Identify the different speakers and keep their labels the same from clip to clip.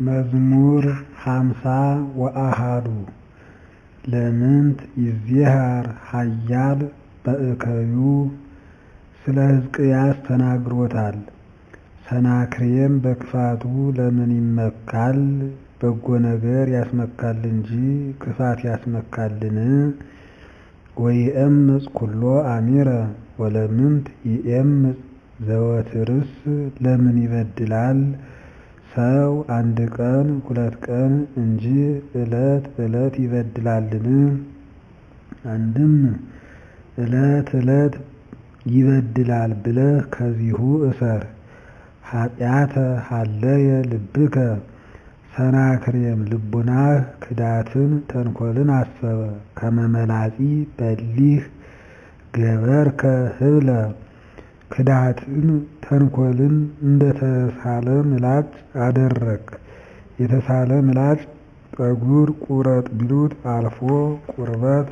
Speaker 1: መዝሙር 50 ወአሐዱ ለምንት ይዜሃር ኃያል በእከዩ ስለ ሕዝቅያስ ተናግሮታል። ሰናክሬም በክፋቱ ለምን ይመካል? በጎ ነገር ያስመካል እንጂ ክፋት ያስመካልን? ወይእምፅ ኩሎ አሚረ ወለምንት ይእምፅ ዘወትርስ ለምን ይበድላል? ሰው አንድ ቀን ሁለት ቀን እንጂ ዕለት ዕለት ይበድላልን? አንድም ዕለት ዕለት ይበድላል ብለህ ከዚሁ እሰር። ኃጢአተ ሀለየ ልብከ ሰናክሬም ልቡናህ ክዳትን ተንኰልን አሰበ። ከመመላጺ በሊህ ገበርከ ህብለ ክዳትን ተንኰልን እንደተሳለ ምላጭ አደረክ። የተሳለ ምላጭ ጠጉር ቁረጥ ቢሉት አልፎ ቁርበት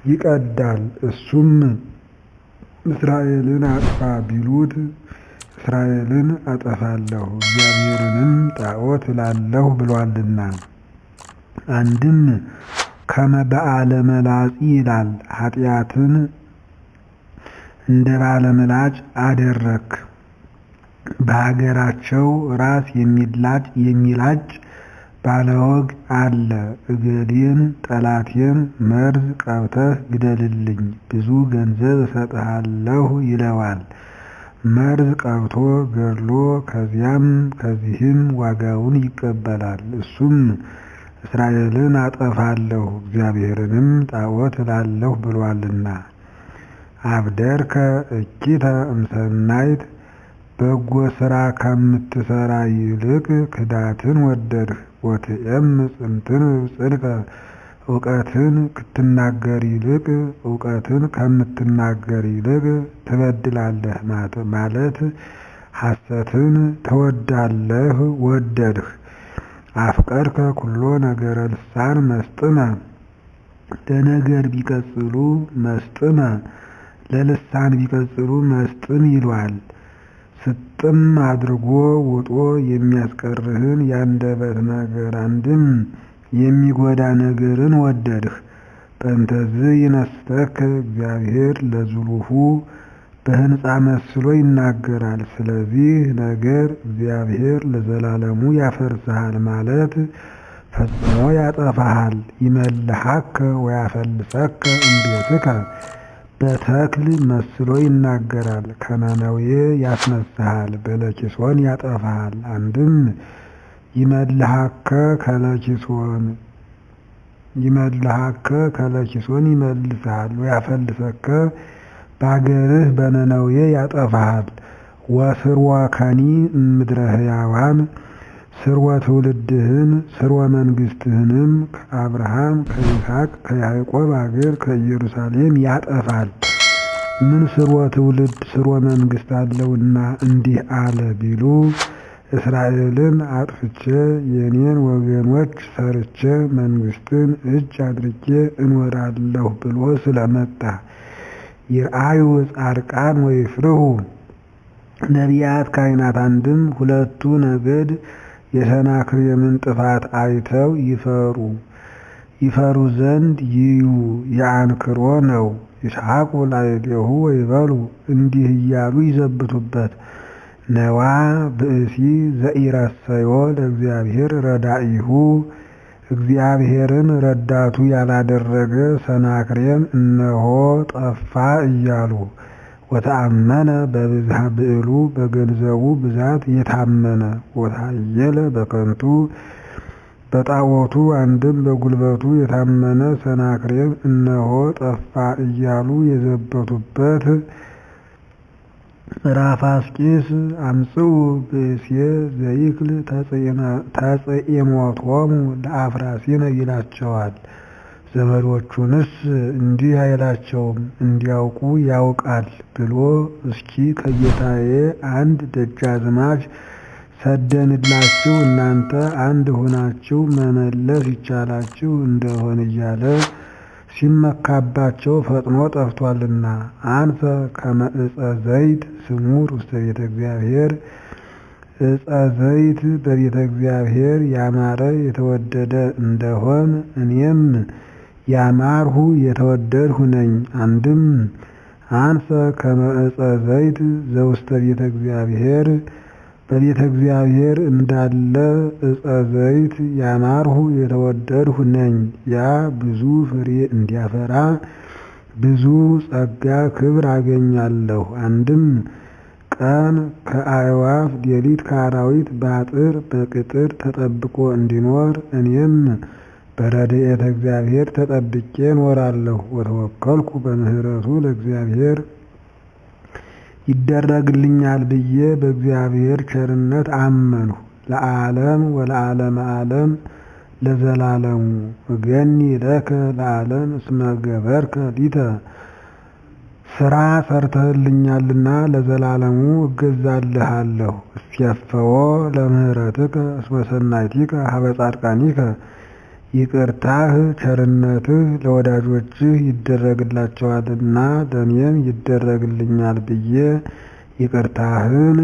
Speaker 1: ይቀዳል። እሱም እስራኤልን አጥፋ ቢሉት እስራኤልን አጠፋለሁ እግዚአብሔርንም ጣዖት እላለሁ ብሏልና። አንድም ከመ በዓለ መላጺ ይላል። ኃጢአትን እንደ ባለ ምላጭ አደረክ። በሀገራቸው ራስ የሚላጭ ባለወግ አለ። እገሌን ጠላቴን መርዝ ቀብተህ ግደልልኝ ብዙ ገንዘብ እሰጥሃለሁ ይለዋል። መርዝ ቀብቶ ገድሎ ከዚያም ከዚህም ዋጋውን ይቀበላል። እሱም እስራኤልን አጠፋለሁ እግዚአብሔርንም ጣዖት እላለሁ ብሏልና። አብደርከ እኪተ እምሰናይት በጎ ሥራ ከምትሠራ ይልቅ ክዳትን ወደድህ። ወትዔምፅ እምትንብብ ጽድቀ እውቀትን ክትናገር ይልቅ እውቀትን ከምትናገር ይልቅ ትበድላለህ ማለት ሐሰትን ትወዳለህ ወደድህ። አፍቀርከ ኩሎ ነገረ ልሳን መስጥመ ለነገር ቢቀጽሉ መስጥመ ለልሳን ቢቀጽሉ መስጥም ይሏል። ስጥም አድርጎ ውጦ የሚያስቀርህን ያንደበት ነገር አንድም የሚጎዳ ነገርን ወደድህ። በእንተዝ ይነስተከ እግዚአብሔር ለዝሉሁ በሕንፃ መስሎ ይናገራል። ስለዚህ ነገር እግዚአብሔር ለዘላለሙ ያፈርስሃል ማለት ፈጽሞ ያጠፋሃል። ይመልሐከ ወያፈልሰከ እምቤትከ በተክል መስሎ ይናገራል። ከነነዌ ያስነስሃል በለኪሶን ያጠፋሃል። አንድም ይመልሐከ ከለኪሶን ይመልስሃል። ወያፈልሰከ በአገርህ በነነዌ ያጠፋሃል። ወስርወከኒ እምድረ ሕያዋን ስርወ ትውልድህን ስርወ መንግሥትህንም ከአብርሃም ከይስሐቅ ከያዕቆብ አገር ከኢየሩሳሌም ያጠፋል። ምን ስርወ ትውልድ ስርወ መንግሥት አለውና እንዲህ አለ ቢሉ እስራኤልን አጥፍቼ የኔን ወገኖች ሰርቼ መንግሥትን እጅ አድርጌ እኖራለሁ ብሎ ስለመጣ። ይርአዩ ጻድቃን ወይፍርሁ ነቢያት ካህናት አንድም ሁለቱ ነገድ የሰናክሬምን ጥፋት አይተው ይፈሩ ዘንድ ይዩ የአንክሮ ነው። ይስሐቁ ላዕሌሁ ወይበሉ እንዲህ እያሉ ይዘብቱበት። ነዋ ብእሲ ዘኢረሰዮ ለእግዚአብሔር ረዳኢሁ እግዚአብሔርን ረዳቱ ያላደረገ ሰናክሬም እነሆ ጠፋ እያሉ። ወተአመነ በብዝሃ ብዕሉ በገንዘቡ ብዛት የታመነ ወታየለ በከንቱ በጣዖቱ አንድም በጉልበቱ የታመነ ሰናክሬም እነሆ ጠፋ እያሉ የዘበቱበት። ራፋስቂስ አምጽኡ ብእሴ ዘይክል ተጽእሞቶሙ ለአፍራሲነ ይላቸዋል። ዘመዶቹንስ እንዲህ አይላቸውም እንዲያውቁ ያውቃል ብሎ እስኪ ከጌታዬ አንድ ደጃዝማች ሰደንላችሁ እናንተ አንድ ሆናችሁ መመለስ ይቻላችሁ እንደሆን እያለ ሲመካባቸው ፈጥኖ ጠፍቷልና። አንፈ ከመ ዕፀ ዘይት ስሙር ውስተ ቤተ እግዚአብሔር ዕፀ ዘይት በቤተ እግዚአብሔር ያማረ የተወደደ እንደሆን እኔም ያማርሁ የተወደድሁ ነኝ። አንድም አንሰ ከመ ዕፀ ዘይት ዘውስተ ቤተ እግዚአብሔር በቤተ እግዚአብሔር እንዳለ ዕፀ ዘይት ያማርሁ የተወደድሁ ነኝ። ያ ብዙ ፍሬ እንዲያፈራ ብዙ ጸጋ ክብር አገኛለሁ። አንድም ቀን ከአዕዋፍ ሌሊት ከአራዊት በአጥር በቅጥር ተጠብቆ እንዲኖር እኔም በረድኤተ እግዚአብሔር ተጠብቄ እኖራለሁ። ወተወከልኩ በምህረቱ ለእግዚአብሔር ይደረግልኛል ብዬ በእግዚአብሔር ቸርነት አመንሁ። ለዓለም ወለዓለመ ዓለም ለዘላለሙ እገኒ ለከ ለዓለም እስመ ገበርከ ሊተ ስራ ሰርተህልኛልና ለዘላለሙ እገዛልሃለሁ። እስያፈዎ ለምህረትከ እስመ ሰናይቲከ ሀበ ጻድቃኒከ ይቅርታህ ቸርነትህ ለወዳጆችህ ይደረግላቸዋልና ለእኔም ይደረግልኛል ብዬ ይቅርታህን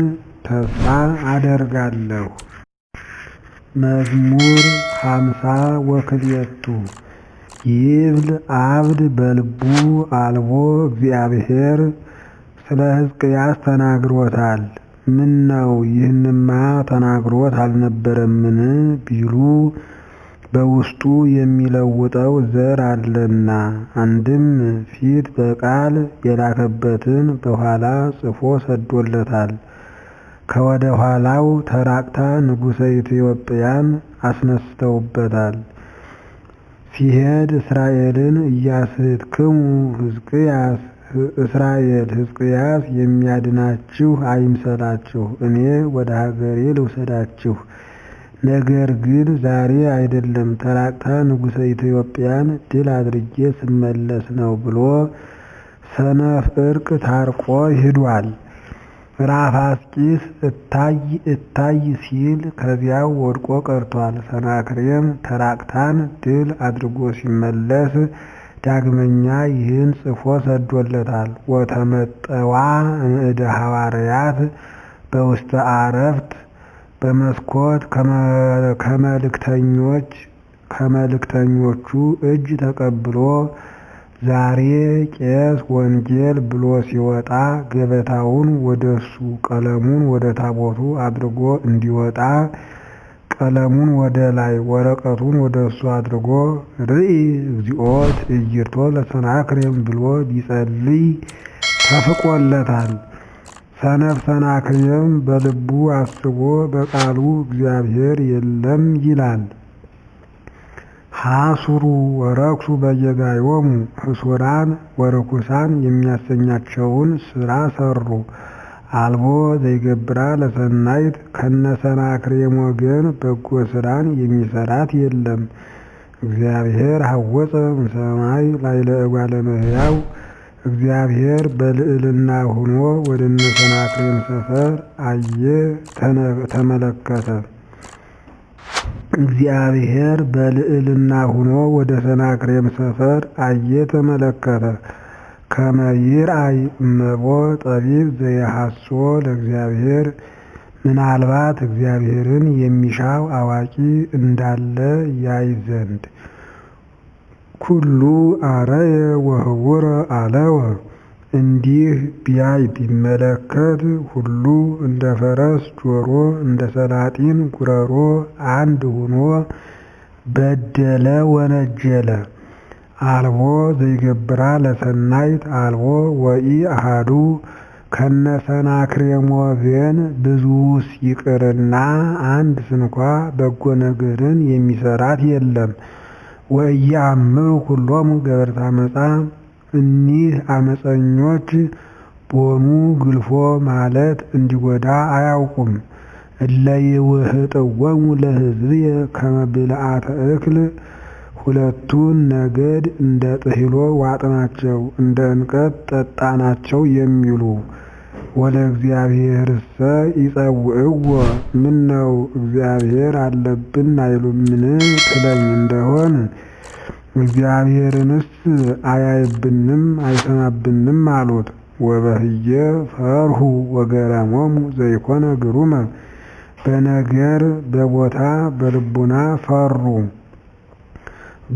Speaker 1: ተስፋ አደርጋለሁ። መዝሙር 50 ይብል አብድ በልቡ አልቦ እግዚአብሔር ስለ ሕዝቅያስ ተናግሮታል። ምነው ይህንማ ተናግሮት አልነበረምን ቢሉ በውስጡ የሚለውጠው ዘር አለና። አንድም ፊት በቃል የላከበትን በኋላ ጽፎ ሰዶለታል። ከወደ ኋላው ተራቅታ ንጉሠ ኢትዮጵያን አስነስተውበታል። ሲሄድ እስራኤልን እያስሕትክሙ ሕዝቅያስ እስራኤል ሕዝቅያስ የሚያድናችሁ አይምሰላችሁ፣ እኔ ወደ ሀገሬ ልውሰዳችሁ። ነገር ግን ዛሬ አይደለም ተራቅታ ንጉሠ ኢትዮጵያን ድል አድርጌ ስመለስ ነው ብሎ ሰነፍ ዕርቅ ታርቆ ሂዷል። ራፋስቂስ እታይ ሲል ከዚያው ወድቆ ቀርቷል። ሰናክሬም ተራቅታን ድል አድርጎ ሲመለስ ዳግመኛ ይህን ጽፎ ሰዶለታል። ወተመጠዋ እምእደ ሐዋርያት በውስተ አረፍት በመስኮት ከመልእክተኞቹ እጅ ተቀብሎ ዛሬ ቄስ ወንጌል ብሎ ሲወጣ ገበታውን ወደሱ ቀለሙን ወደ ታቦቱ አድርጎ እንዲወጣ ቀለሙን ወደ ላይ ወረቀቱን ወደሱ አድርጎ ርኢ እግዚኦ ትዕይርቶ ለሰናክሬም ብሎ ቢጸልይ ተፍቆለታል። ሰነፍ ሰናክሬም በልቡ አስቦ በቃሉ እግዚአብሔር የለም ይላል። ሐሱሩ ወረክሱ በየጋዮሙ ሕሱራን ወርኩሳን የሚያሰኛቸውን ስራ ሰሩ። አልቦ ዘይገብራ ለሰናይት ከነሰናክሬም ወገን በጎ ስራን የሚሰራት የለም። እግዚአብሔር ሐወፀ እምሰማይ ላዕለ እጓለ እመሕያው እግዚአብሔር በልዕልና ሆኖ ወደ ሰናክሬም ሰፈር አየ ተመለከተ። እግዚአብሔር በልዕልና ሆኖ ወደ ሰናክሬም ሰፈር አየ ተመለከተ። ከመ ይርአይ እመቦ ጠቢብ ዘየሐሶ ለእግዚአብሔር ምናልባት እግዚአብሔርን የሚሻው አዋቂ እንዳለ ያይ ዘንድ። ኩሉ አረየ ወህውረ አለወ እንዲህ ቢያይ ቢመለከት ሁሉ እንደ ፈረስ ጆሮ እንደ ሰላጢን ጉረሮ አንድ ሆኖ በደለ ወነጀለ። አልቦ ዘይገብራ ለሰናይት አልቦ ወኢ አሃዱ ከነሰናክሬም ወገን ብዙስ ይቅርና አንድ ስንኳ በጎ ነገርን የሚሰራት የለም። ወኢያእምሩ ኩሎሙ ገበርተ አመፃ እኒህ አመፀኞች ቦኑ ግልፎ ማለት እንዲጎዳ አያውቁም። እለ ይውህጥወሙ ለሕዝብየ ከመ ብልዓተ እክል ሁለቱን ነገድ እንደ ጥሂሎ ዋጥናቸው እንደ እንቀት ጠጣናቸው የሚሉ። ወለ እግዚአብሔርሰ ይጸውዕዎ ምነው እግዚአብሔር አለብን አይሉምን ትለኝ እንደሆን እግዚአብሔርንስ አያይብንም አይሰማብንም አሉት። ወበህየ ፈርሁ ወገረሞሙ ዘይኮነ ግሩመ በነገር በቦታ በልቡና ፈሩ።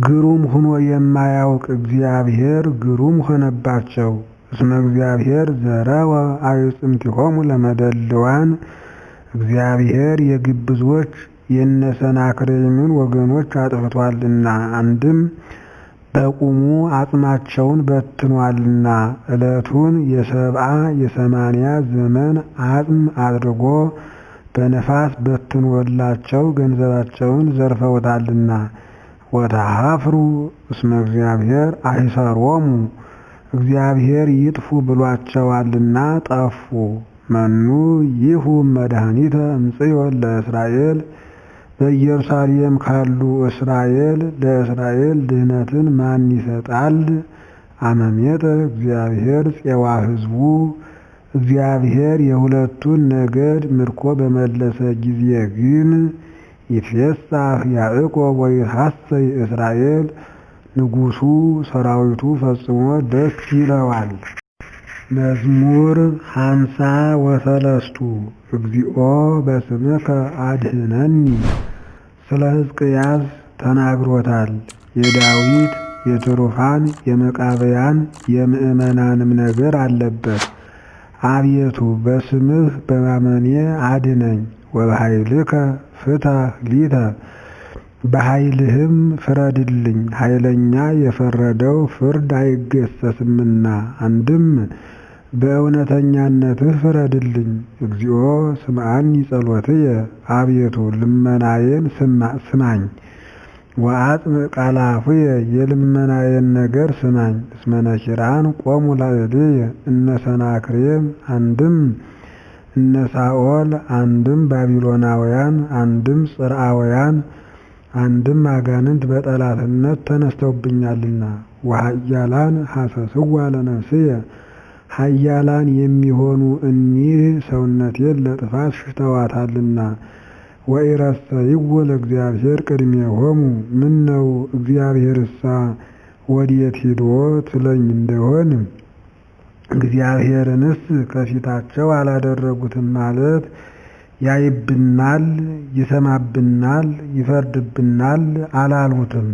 Speaker 1: ግሩም ሆኖ የማያውቅ እግዚአብሔር ግሩም ሆነባቸው። እስመ እግዚአብሔር ዘረወ አዕጽምቲሆሙ ለመደልዋን እግዚአብሔር የግብዞች የነሰናክሬምን ወገኖች አጥፍቷልና አንድም በቁሙ አጽማቸውን በትኗልና ዕለቱን የ70 የ80 ዘመን አጽም አድርጎ በነፋስ በትኖላቸው ገንዘባቸውን ዘርፈውታልና ወተሃፍሩ እስመ እግዚአብሔር አሂሰሮሙ እግዚአብሔር ይጥፉ ብሏቸዋልና ጠፉ። መኑ ይሁ መድኃኒተ እምጽዮን ለእስራኤል በኢየሩሳሌም ካሉ እስራኤል ለእስራኤል ድህነትን ማን ይሰጣል? አመሜተ እግዚአብሔር ፄዋ ሕዝቡ እግዚአብሔር የሁለቱን ነገድ ምርኮ በመለሰ ጊዜ ግን ይትፌሳህ ያዕቆብ ወይትሐሰይ እስራኤል ንጉሡ ሰራዊቱ ፈጽሞ ደስ ይለዋል። መዝሙር 53 እግዚኦ በስምከ አድኅነኒ ስለ ሕዝቅያስ ተናግሮታል። የዳዊት የትሩፋን የመቃብያን የምእመናንም ነገር አለበት። አቤቱ በስምህ በማመኔ አድነኝ። ወበኃይልከ ፍታህ ሊተ በኃይልህም ፍረድልኝ። ኃይለኛ የፈረደው ፍርድ አይገሰስምና አንድም በእውነተኛነትህ ፍረድልኝ። እግዚኦ ስምዓኒ ጸሎትየ አቤቱ ልመናዬን ስማኝ። ወአጽም ቃላፍየ የልመናዬን ነገር ስማኝ። እስመ ነኪራን ቆሙ ላዕሌየ እነ ሰናክሬም አንድም እነ ሳኦል አንድም ባቢሎናውያን አንድም ጽርዓውያን አንድም አጋንንት በጠላትነት ተነስተውብኛልና። ወኃያላን ሐሰስዋ ለነፍስየ ኃያላን የሚሆኑ እኒህ ሰውነቴን ለጥፋት ሽተዋታልና። ወኢረሰይዎ ለእግዚአብሔር ቅድሜሆሙ ምነው እግዚአብሔርሳ ወዴት ሂዶ ትለኝ እንደሆን እግዚአብሔርንስ ከፊታቸው አላደረጉትም ማለት ያይብናል፣ ይሰማብናል፣ ይፈርድብናል አላሉትም።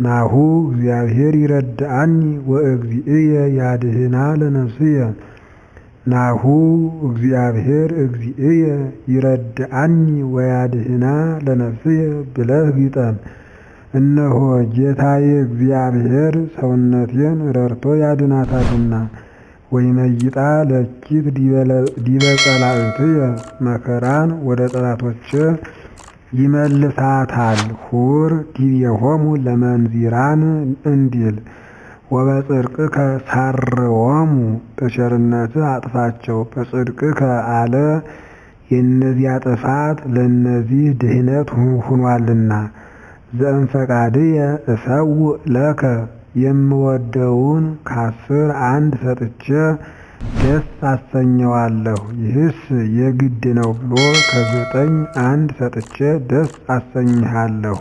Speaker 1: ናሁ እግዚአብሔር ይረድአኒ ወእግዚእየ ያድህና ለነፍስየ ናሁ እግዚአብሔር እግዚእየ ይረድአኒ ወያድህና ለነፍስየ ብለህ ግጠም። እነሆ ጌታዬ እግዚአብሔር ሰውነቴን ረድቶ ያድናታልና። ወይመይጣ ለኪት ዲበ ጸላእትየ መከራን ወደ ጠላቶቼ ይመልሳታል። ሁር ዲቤሆሙ ለመንዚራን እንዲል ወበጽድቅከ ሳርዎሙ በቸርነትህ አጥፋቸው። በጽድቅከ አለ የእነዚያ ጥፋት ለእነዚህ ድህነት ሁኗልና። ዘእንፈቃድየ እሰውእ ለከ የምወደውን ከ10 1 ሰጥቼ ደስ አሰኘዋለሁ። ይህስ የግድ ነው ብሎ ከ9 1 ሰጥቼ ደስ አሰኝሃለሁ።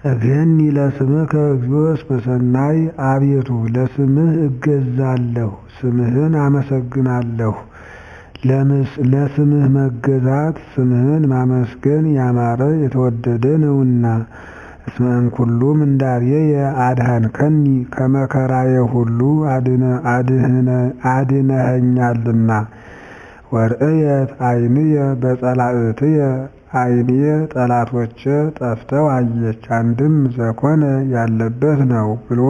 Speaker 1: እገኒ ለስምከ እግዚኦ እስመ ሰናይ አቤቱ ለስምህ እገዛለሁ፣ ስምህን አመሰግናለሁ። ለስምህ መገዛት ስምህን ማመስገን ያማረ የተወደደ ነውና። እስመ እምኩሉ ምንዳቤየ አድኃንከኒ ከመከራዬ ሁሉ አድነኸኛልና። ወርእየት ዓይንየ በጸላእትየ ዓይኔ ጠላቶቼ ጠፍተው አየች። አንድም ዘኮነ ያለበት ነው ብሎ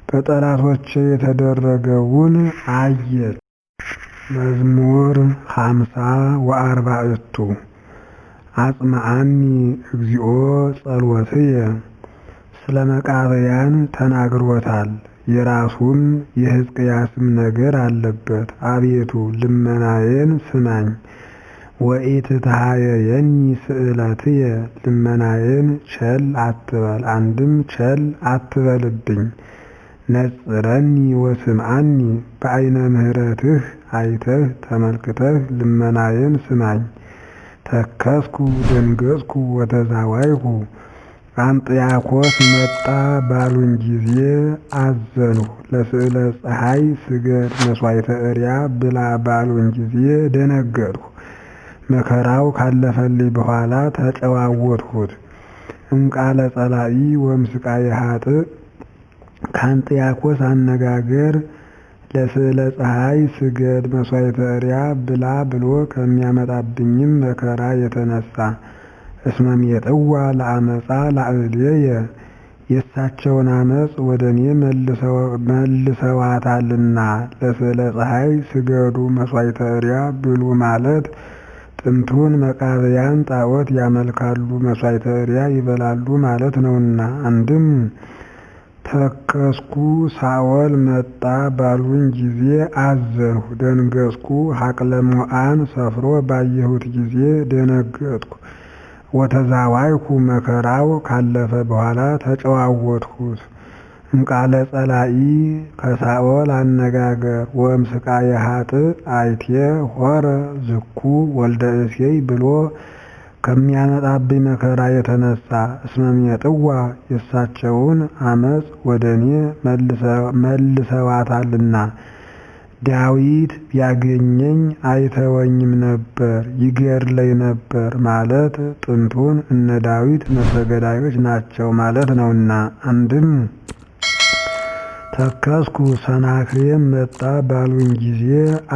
Speaker 1: በጠላቶቼ የተደረገውን አየች። መዝሙር 50 አጽምዓኒ እግዚኦ ጸሎትየ ስለ መቃብያን ተናግሮታል። የራሱም የሕዝቅያስም ነገር አለበት። አቤቱ ልመናዬን ስማኝ። ወኢትትሃየየኒ ስእለትየ ልመናዬን ቸል አትበል፣ አንድም ቸል አትበልብኝ። ነጽረኒ ወስምዓኒ በዓይነ ምሕረትህ አይተህ ተመልክተህ ልመናዬን ስማኝ። ተከስኩ ደንገጽኩ ወተዛዋይኩ አንጥያኮስ መጣ ባሉኝ ጊዜ አዘንሁ። ለስዕለ ፀሐይ ስገድ መሥዋዕተ እርያ ብላ ባሉኝ ጊዜ ደነገጥሁ። መከራው ካለፈልኝ በኋላ ተጨዋወትሁት። እምቃለ ጸላኢ ወእምስቃየ ኃጥእ ከአንጥያኮስ አነጋገር ለስዕለ ፀሐይ ስገድ መሥዋዕተ እርያ ብላ ብሎ ከሚያመጣብኝም መከራ የተነሳ እስመ ሜጥዋ ለአመፃ ላዕሌየ የእሳቸውን አመፅ ወደ እኔ መልሰዋታልና። ለስዕለ ፀሐይ ስገዱ መሥዋዕተ እርያ ብሉ ማለት ጥንቱን መቃብያን ጣዖት ያመልካሉ መሥዋዕተ እርያ ይበላሉ ማለት ነውና። አንድም ተከስኩ ሳኦል መጣ ባሉኝ ጊዜ አዘንሁ ደንገጽኩ። ሀቅለ ሞዓን ሰፍሮ ባየሁት ጊዜ ደነገጥኩ። ወተዛዋይኩ መከራው ካለፈ በኋላ ተጨዋወትሁት። እምቃለ ጸላኢ ከሳኦል አነጋገር ወእምስቃየ ኃጥእ አይቴ ሆረ ዝኩ ወልደ እሴይ ብሎ ከሚያመጣብኝ መከራ የተነሳ እስመ ሜጥዋ የእሳቸውን አመፅ ወደ እኔ መልሰዋታልና። ዳዊት ቢያገኘኝ አይተወኝም ነበር ይገድለኝ ነበር ማለት ጥንቱን እነ ዳዊት ነፍሰ ገዳዮች ናቸው ማለት ነውና። አንድም ተከስኩ ሰናክሬም መጣ ባሉኝ ጊዜ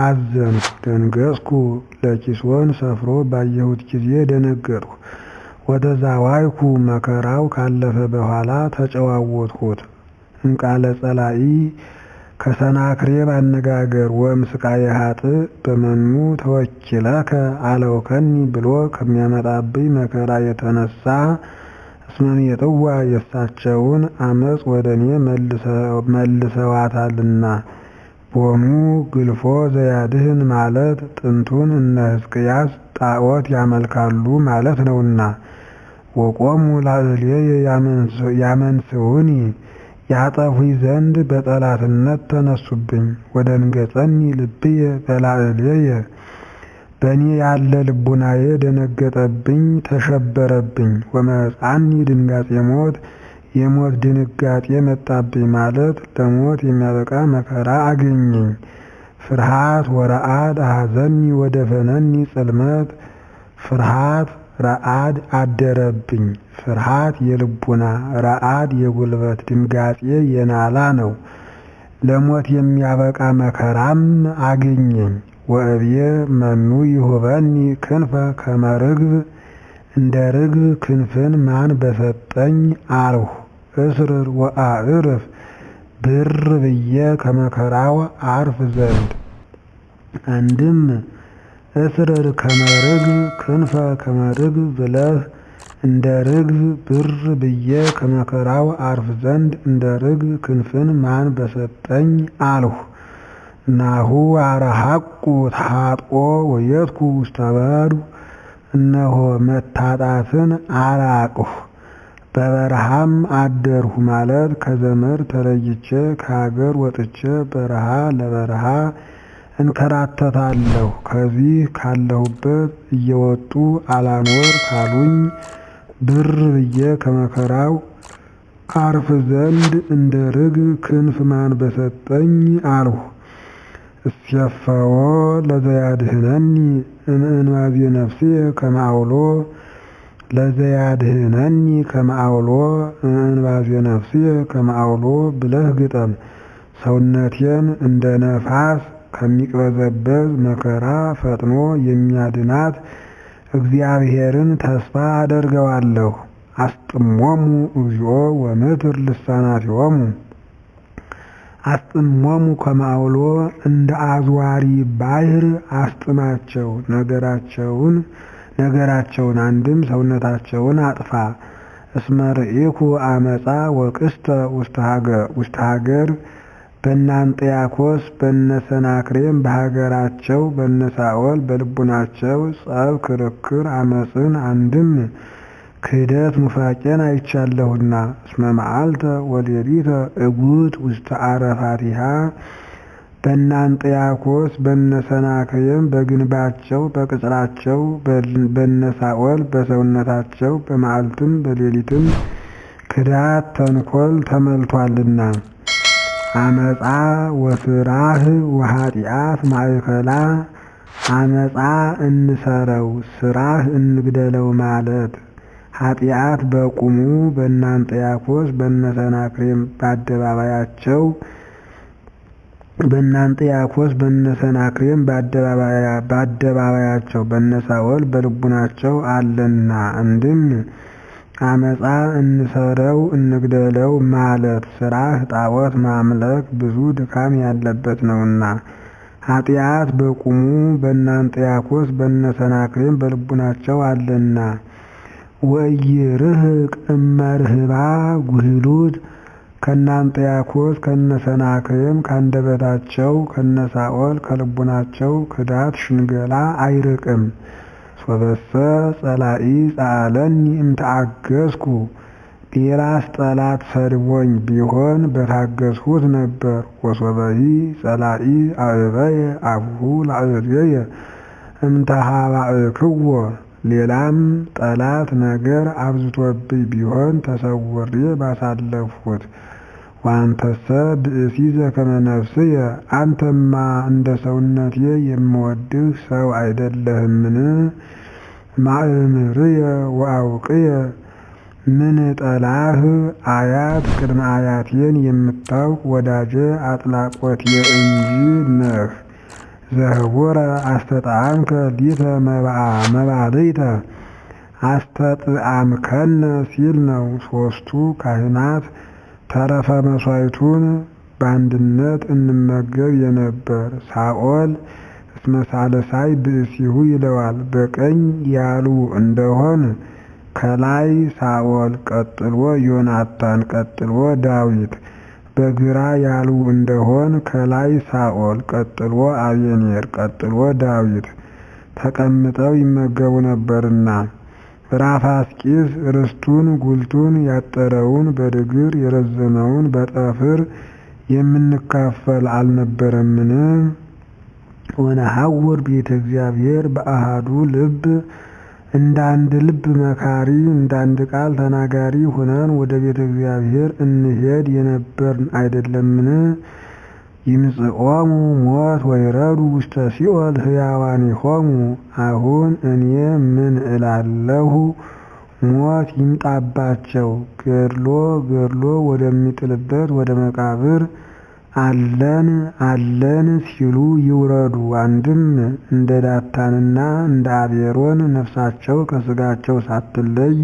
Speaker 1: አዘንኩ ደንገጽኩ። ለኪሶን ሰፍሮ ባየሁት ጊዜ ደነገጥኩ። ወተዛዋይኩ መከራው ካለፈ በኋላ ተጨዋወትሁት። እምቃለ ጸላኢ ከሰናክሬም አነጋገር ወእምስቃየ ኃጥእ በመኑ ተወኪለከ አለውከኒ ብሎ ከሚያመጣብኝ መከራ የተነሳ እስመ ሜጥዋ የእሳቸውን አመፅ ወደ እኔ መልሰዋታልና። ቦኑ ግልፎ ዘያድህን ማለት ጥንቱን እነ ሕዝቅያስ ጣዖት ያመልካሉ ማለት ነውና። ወቆሙ ላዕሌየ ያመንስዑኒ ያጠፉኝ ዘንድ በጠላትነት ተነሱብኝ። ወደንገጸኒ ልብየ በላዕሌየ በእኔ ያለ ልቡናዬ ደነገጠብኝ ተሸበረብኝ። ወመጻኒ ድንጋጼ ሞት የሞት ድንጋጤ መጣብኝ ማለት ለሞት የሚያበቃ መከራ አገኘኝ። ፍርሃት ወረአድ አሐዘኒ ወደፈነኒ ጽልመት ፍርሃት ረአድ አደረብኝ። ፍርሃት የልቡና ረአድ የጉልበት ድንጋጼ የናላ ነው። ለሞት የሚያበቃ መከራም አገኘኝ። ወእብየ መኑ ይሁበኒ ክንፈ ከመ ርግብ እንደ ርግብ ክንፍን ማን በሰጠኝ አልሁ። እስርር ወአዕርፍ ብር ብዬ ከመከራው አርፍ ዘንድ። አንድም እስርር ከመ ርግብ ክንፈ ከመ ርግብ ብለህ እንደ ርግብ ብር ብዬ ከመከራው አርፍ ዘንድ እንደ ርግብ ክንፍን ማን በሰጠኝ አልሁ። ናሁ አረሐቁ ታጥቆ ወየትኩ ውስተ በዱ እነሆ መታጣትን አራቅሁ በበረሃም አደርሁ ማለት ከዘመድ ተለይቼ ከሀገር ወጥቼ በረሃ ለበረሃ እንከራተታለሁ። ከዚህ ካለሁበት እየወጡ አላኖር ካሉኝ ብር ብዬ ከመከራው አርፍ ዘንድ እንደ ርግብ ክንፍ ማን በሰጠኝ አልሁ። እስየፈዎ ለዘያድህነኒ እምእንባዜ ነፍስየ ከመ አውሎ ለዘያድህነኒ ከመ አውሎ እምእንባዜ ነፍስየ ከመ አውሎ ብለህ ግጠም። ሰውነቴን እንደ ነፋስ ከሚቅበዘበዝ መከራ ፈጥኖ የሚያድናት እግዚአብሔርን ተስፋ አደርገዋለሁ። አስጥሞሙ እግዚኦ ወምትር ልሳናቲሆሙ አስጥሞሙ ከመ አውሎ እንደ አዝዋሪ ባሕር አስጥማቸው ነገራቸውን አንድም ሰውነታቸውን አጥፋ። እስመ ርኢኩ አመፃ ወቅስተ ውስተ ሀገር በእነ አንጥያኮስ በእነ ሰናክሬም በሀገራቸው በእነ ሳኦል በልቡናቸው ጸብ ክርክር አመፅን አንድም ክህደት ኑፋቄን አይቻለሁና። እስመ መዓልተ ወሌሊተ እጉት ውስተ አረፋቲሃ በእነ አንጥያኮስ በእነ ሰናክሬም በግንባቸው በቅጽራቸው በእነ ሳኦል በሰውነታቸው በመዓልትም በሌሊትም ክዳት ተንኮል ተመልቷልና። አመፃ ወስራህ ወኃጢአት ማእከላ አመፃ እንሰረው ስራህ እንግደለው ማለት ኃጢአት በቁሙ በእናንጥያኮስ በነሰናክሬም በአደባባያቸው በነሳኦል በልቡናቸው አለና። አንድም አመፃ እንሰረው እንግደለው ማለት ስራህ ጣዖት ማምለክ ብዙ ድካም ያለበት ነውና። ኃጢአት በቁሙ በእናንጥያኮስ በነሰናክሬም በልቡናቸው አለና። ወኢይርህቅ እመርህባ ጉህሉት ከእናንጥያኮስ ከነሰናክሬም ካንደበታቸው ከነሳኦል ከልቡናቸው ክዳት ሽንገላ አይርቅም። ሶበሰ ጸላኢ ጸአለኒ እምተአገስኩ ሌላስ ጠላት ሰድቦኝ ቢሆን በታገስሁት ነበር። ወሶበሂ ጸላኢ አዕበየ አብሁ ላዕሌየ እምተሃባእክዎ ሌላም ጠላት ነገር አብዝቶብኝ ቢሆን ተሰውሬ ባሳለፍሁት። ወአንተሰ ብእሲ ዘከመ ነፍስየ አንተማ እንደ ሰውነቴ የምወድህ ሰው አይደለህምን? ማእምርየ ወአውቅየ ምን ጠላህ አያት ቅድመ አያቴን የምታውቅ ወዳጄ አጥላቆትየ እንጂ ነህ። ዘህቡረ አስተጣአምከ ሊተ መባልዕተ አስተጥአምከነ ሲል ነው። ሦስቱ ካህናት ተረፈ መሥዋዕቱን በአንድነት እንመገብ የነበር። ሳኦል እስመ ሣልሳይ ብእሲሁ ይለዋል። በቀኝ ያሉ እንደሆን ከላይ ሳኦል ቀጥሎ ዮናታን ቀጥሎ ዳዊት፣ በግራ ያሉ እንደሆን ከላይ ሳኦል ቀጥሎ አቤኔር ቀጥሎ ዳዊት ተቀምጠው ይመገቡ ነበርና። ራፋስቂስ ርስቱን ጉልቱን ያጠረውን በድግር የረዘመውን በጠፍር የምንካፈል አልነበረምን? ወነሐውር ቤተ እግዚአብሔር በአሃዱ ልብ እንዳንድ ልብ መካሪ እንዳንድ ቃል ተናጋሪ ሆነን ወደ ቤተ እግዚአብሔር እንሄድ የነበርን አይደለምን? ይምጽኦሙ ሞት ወይረዱ ውስተ ሲኦል ሕያዋኒሆሙ። አሁን እኔ ምን እላለሁ? ሞት ይምጣባቸው ገድሎ ወደሚጥልበት ወደ መቃብር አለን ሲሉ ይውረዱ። አንድም እንደ ዳታንና እንደ አቤሮን ነፍሳቸው ከስጋቸው ሳትለይ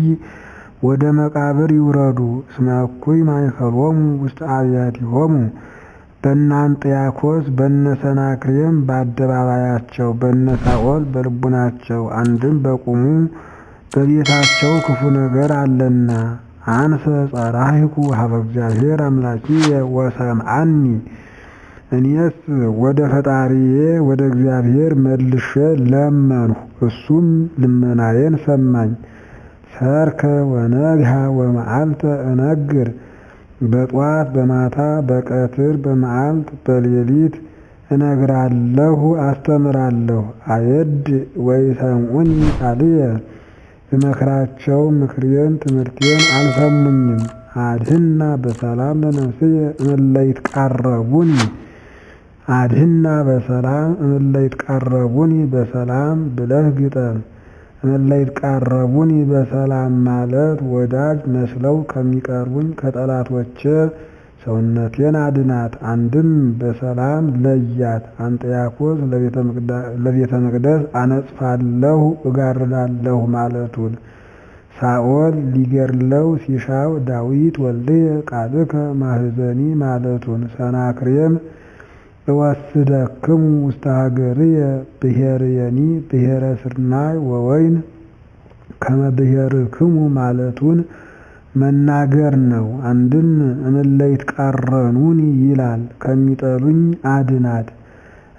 Speaker 1: ወደ መቃብር ይውረዱ። እስመ እኩይ ማእከሎሙ ውስተ አብያቲሆሙ በእናንጥያኮስ በነሰናክሬም በአደባባያቸው በነሳኦል በልቡናቸው አንድም በቁሙ በቤታቸው ክፉ ነገር አለና። አንሰ ጸራሂኩ ሀበ እግዚአብሔር አምላኪየ ወሰምዓኒ እኔስ ወደ ፈጣሪዬ ወደ እግዚአብሔር መልሼ ለመንሁ እሱም ልመናዬን ሰማኝ። ሰርከ ወነግሃ ወመዓልተ እነግር በጧት በማታ በቀትር በመዓልት በሌሊት እነግራለሁ አስተምራለሁ። አየድ ወይሰምዑኒ ቃልየ ብመክራቸው ምክሬን ትምህርቴን አልሰሙኝም። አድህና በሰላም ለነፍስየ እምእለ ይትቃረቡኒ በሰላም ብለህ ግጠም። እምእለ ይትቃረቡኒ በሰላም ማለት ወዳጅ መስለው ከሚቀርቡኝ ከጠላቶቼ ሰውነቴን አድናት። አንድም በሰላም ለያት። አንጥያኮስ ለቤተ መቅደስ አነጽፋለሁ እጋርዳለሁ ማለቱን ሳኦል ሊገድለው ሲሻው ዳዊት ወልድየ ቃልከ ማህዘኒ ማለቱን ሰናክሬም እወስደክሙ ውስተ ሀገርየ ብሔርየኒ ብሔረ ስርናይ ወወይን ከመ ብሔርክሙ ማለቱን መናገር ነው። አንድም እምእለ ይትቃረኑኒ ይላል ከሚጠሉኝ አድናት።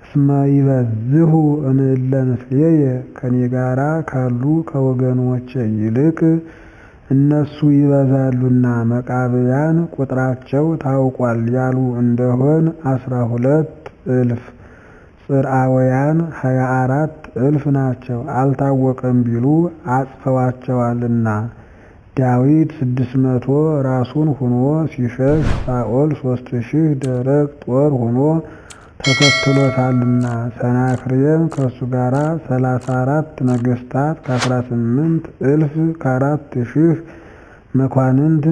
Speaker 1: እስመ ይበዝሁ እምእለ ምስሌየ ከኔ ጋራ ካሉ ከወገኖቼ ይልቅ እነሱ ይበዛሉና። መቃብያን ቁጥራቸው ታውቋል ያሉ እንደሆን 12,000 ጽርዓውያን 24,000 ናቸው። አልታወቀም ቢሉ አጽፈዋቸዋልና። ዳዊት 600 ራሱን ሆኖ ሲሸሽ ሳኦል 3000 ደረቅ ጦር ሆኖ ተከትሎታልና። ሰናክሬም ከሱ ጋር 34 ነገሥታት ከ18 እልፍ ከ4,000 መኳንንት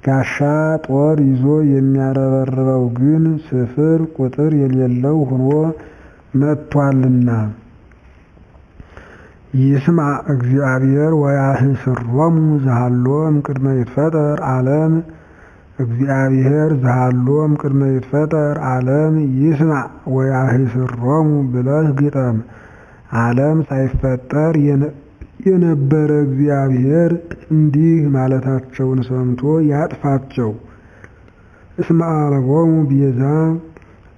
Speaker 1: ጋሻ ጦር ይዞ የሚያረበርበው ግን ስፍር ቁጥር የሌለው ሆኖ መጥቷልና። ይስማ እግዚአብሔር ወያህስሮሙ ዘሃሎ እምቅድመ ይትፈጠር ዓለም። እግዚአብሔር ዘሃሎ እምቅድመ ይትፈጠር ዓለም ይስማ ወያህስሮሙ ብለህ ግጠም። ዓለም ሳይፈጠር የነበረ እግዚአብሔር እንዲህ ማለታቸውን ሰምቶ ያጥፋቸው። እስመ አልቦሙ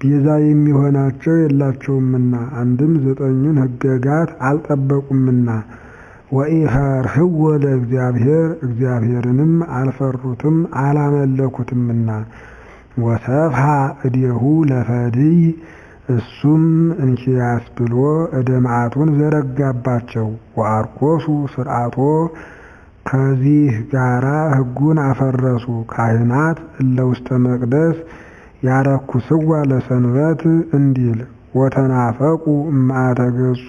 Speaker 1: ቤዛ የሚሆናቸው የላቸውምና፣ አንድም 9ኙን ሕገጋት አልጠበቁምና። ወኢፈርህዎ ለእግዚአብሔር እግዚአብሔርንም አልፈሩትም አላመለኩትምና። ወሰፍሐ እዴሁ ለፈድይ እሱም እንኪያስ ብሎ እደ መዓቱን ዘረጋባቸው። ወአርኮሱ ስርዓቶ ከዚህ ጋራ ሕጉን አፈረሱ። ካህናት እለ ውስተ መቅደስ ያረኩስዋ ለሰንበት እንዲል። ወተናፈቁ እምአተ ገጹ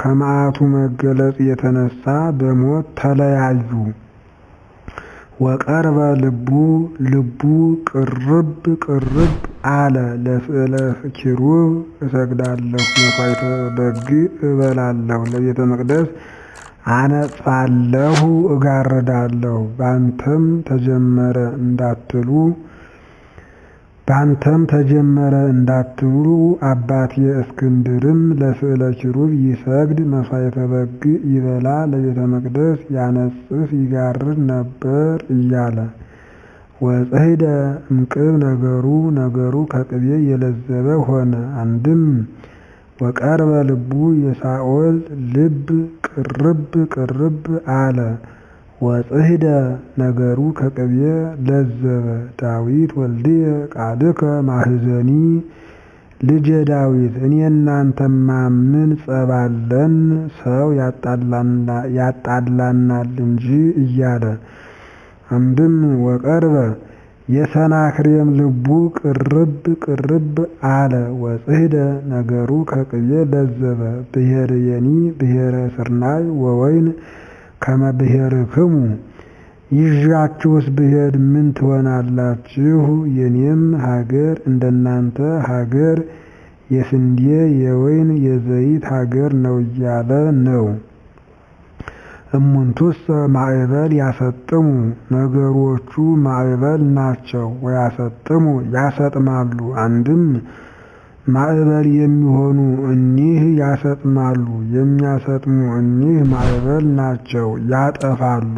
Speaker 1: ከመዓቱ መገለጽ የተነሳ በሞት ተለያዩ። ወቀርበ ልቡ ቅርብ አለ። ለስዕለ ኪሩብ እሰግዳለሁ፣ መሥዋዕተ በግ እበላለሁ፣ ለቤተ መቅደስ አነጻለሁ፣ እጋርዳለሁ። ባንተም ተጀመረ እንዳትሉ አባቴ እስክንድርም ለስዕለ ኪሩብ ይሰግድ፣ መሥዋዕተ በግ ይበላ፣ ለቤተ መቅደስ ያነጽፍ ይጋርድ ነበር እያለ። ወጽሕደ እምቅብ ነገሩ ከቅቤ የለዘበ ሆነ። አንድም ወቀርበ ልቡ የሳኦል ልብ ቅርብ አለ። ወጽሕደ ነገሩ ከቅቤ ለዘበ። ዳዊት ወልድየ ቃልከ ማህዘኒ ልጄ ዳዊት እኔ እናንተማ ምን ጸባለን? ሰው ያጣላናል እንጂ እያለ። አንድም ወቀርበ የሰናክሬም ልቡ ቅርብ አለ። ወጽሕደ ነገሩ ከቅቤ ለዘበ። ብሔርየኒ ብሔረ ስርናይ ወወይን ከመ ብሔርክሙ ይዣችሁስ ብሄድ ምን ትሆናላችሁ? የኔም ሀገር እንደናንተ ሀገር የስንዴ የወይን የዘይት ሀገር ነው እያለ ነው። እሙንቱሰ ማዕበል ያሰጥሙ ነገሮቹ ማዕበል ናቸው። ወያሰጥሙ ያሰጥማሉ። አንድም ማዕበል የሚሆኑ እኒህ ያሰጥማሉ፣ የሚያሰጥሙ እኒህ ማዕበል ናቸው ያጠፋሉ።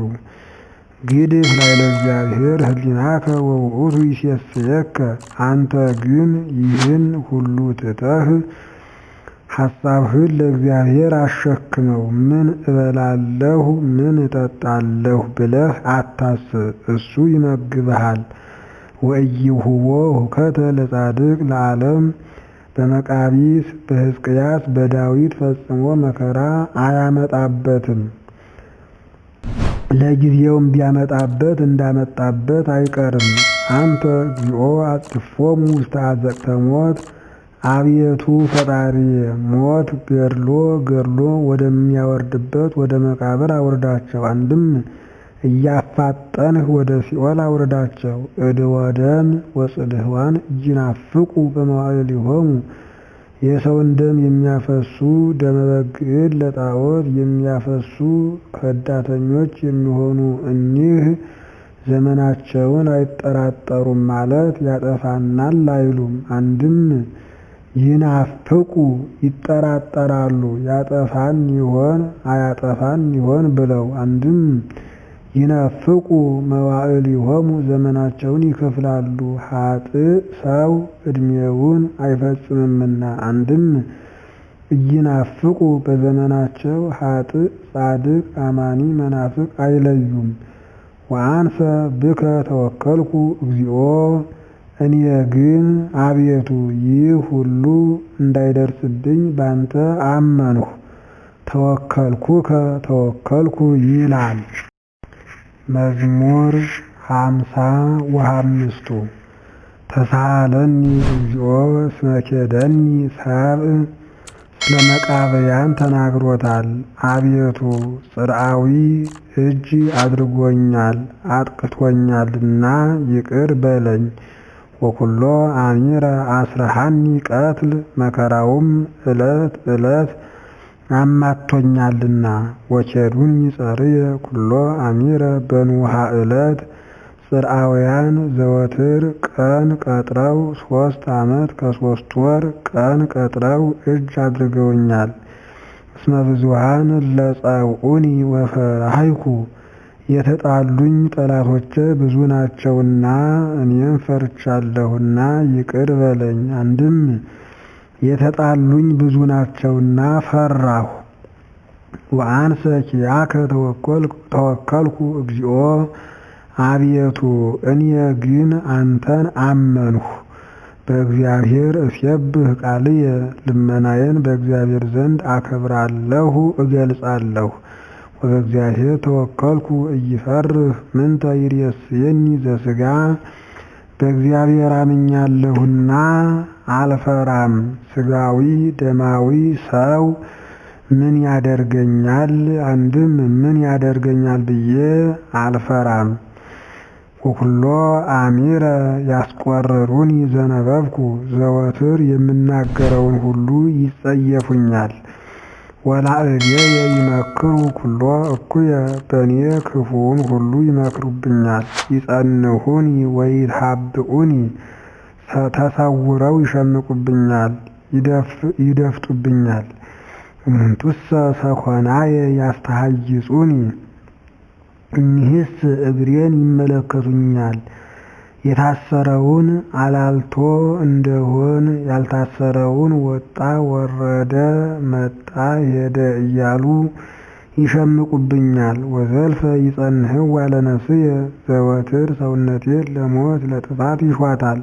Speaker 1: ግድፍ ላዕለ እግዚአብሔር ህሊናከ ወውእቱ ይሴስየከ። አንተ ግን ይህን ሁሉ ትተህ ሐሳብህን ለእግዚአብሔር አሸክመው። ምን እበላለሁ ምን እጠጣለሁ ብለህ አታስብ፣ እሱ ይመግብሃል። ወኢይሁቦ ሁከተ ለጻድቅ ለዓለም። በመቃቢስ በሕዝቅያስ በዳዊት ፈጽሞ መከራ አያመጣበትም። ለጊዜውም ቢያመጣበት እንዳመጣበት አይቀርም። አንተ እግዚኦ አጽፎሙ ውስተ አዘቅተ ሞት። አቤቱ ፈጣሪዬ ሞት ገድሎ ወደሚያወርድበት ወደ መቃብር አውርዳቸው። አንድም እያፋጠንህ ወደ ሲኦል አውርዳቸው። እድወደም ወጽድህዋን እይናፍቁ በመዋዕሊሆሙ። የሰውን ደም የሚያፈሱ ደመ በግዕን ለጣዖት የሚያፈሱ ከዳተኞች የሚሆኑ እኒህ ዘመናቸውን አይጠራጠሩም ማለት ያጠፋናል አይሉም። አንድም ይናፍቁ ይጠራጠራሉ፣ ያጠፋን ይሆን አያጠፋን ይሆን ብለው። አንድም ይናፍቁ መዋዕሊሆሙ ዘመናቸውን ይከፍላሉ፣ ኃጥእ ሰው ዕድሜውን አይፈጽምምና። አንድም እይናፍቁ በዘመናቸው ኃጥእ ጻድቅ አማኒ መናፍቅ አይለዩም። ወአንሰ ብከ ተወከልኩ እግዚኦ። እኔ ግን አቤቱ ይህ ሁሉ እንዳይደርስብኝ ባንተ አመንሁ። ተወከልኩ ይላል። መዝሙር 50 ወ5 ተሳለኒ እግዚኦ እስመ ኬደኒ ሰብእ ስለ መቃብያን ተናግሮታል። አቤቱ ጽርዓዊ እጅ አድርጎኛል አጥቅቶኛልና ይቅር በለኝ። ወኩሎ አሚረ አስረሃኒ ቀትል መከራውም ዕለት ዕለት አማቶኛልና። ወኬዱኒ ጸርየ ኩሎ አሚረ በንውሃ ዕለት ጽርዓውያን ዘወትር ቀን ቀጥረው 3 ዓመት ከ3 ወር ቀን ቀጥረው እጅ አድርገውኛል። እስመ ብዙኃን ለጸውዑኒ ወፈራይኩ የተጣሉኝ ጠላቶቼ ብዙ ናቸውና እኔም ፈርቻለሁና ይቅር በለኝ። አንድም የተጣሉኝ ብዙ ናቸውና ፈራሁ። ወአንሰ ኪያከ ተወከልኩ እግዚኦ አቤቱ እኔ ግን አንተን አመንሁ። በእግዚአብሔር እስየብህ ቃልየ ልመናዬን በእግዚአብሔር ዘንድ አከብራለሁ እገልጻለሁ። ወበእግዚአብሔር ተወከልኩ ኢይፈርህ ምንተ ይሬስየኒ ዘሥጋ በእግዚአብሔር አምኛለሁና አልፈራም። ሥጋዊ ደማዊ ሰው ምን ያደርገኛል? አንድም ምን ያደርገኛል ብዬ አልፈራም። ወኩሎ አሚረ ያስቆርሩኒ ዘነበብኩ ዘወትር የምናገረውን ሁሉ ይጸየፉኛል። ወላእሌየ ይመክሩ ኩሎ እኩየ በእኔ ክፉውን ሁሉ ይመክሩብኛል። ይጸንሁኒ ወይትሃብኡኒ ተሰውረው ይሸምቁብኛል ይደፍጡብኛል። እሙንቱሰ ሰኮናየ ያስተሃይጹኒ እኒህስ እግሬን ይመለከቱኛል። የታሰረውን አላልቶ እንደሆን ያልታሰረውን ወጣ ወረደ መጣ ሄደ እያሉ ይሸምቁብኛል። ወዘልፈ ይጸንህዋ ለነፍስየ ዘወትር ሰውነቴን ለሞት ለጥፋት ይሿታል።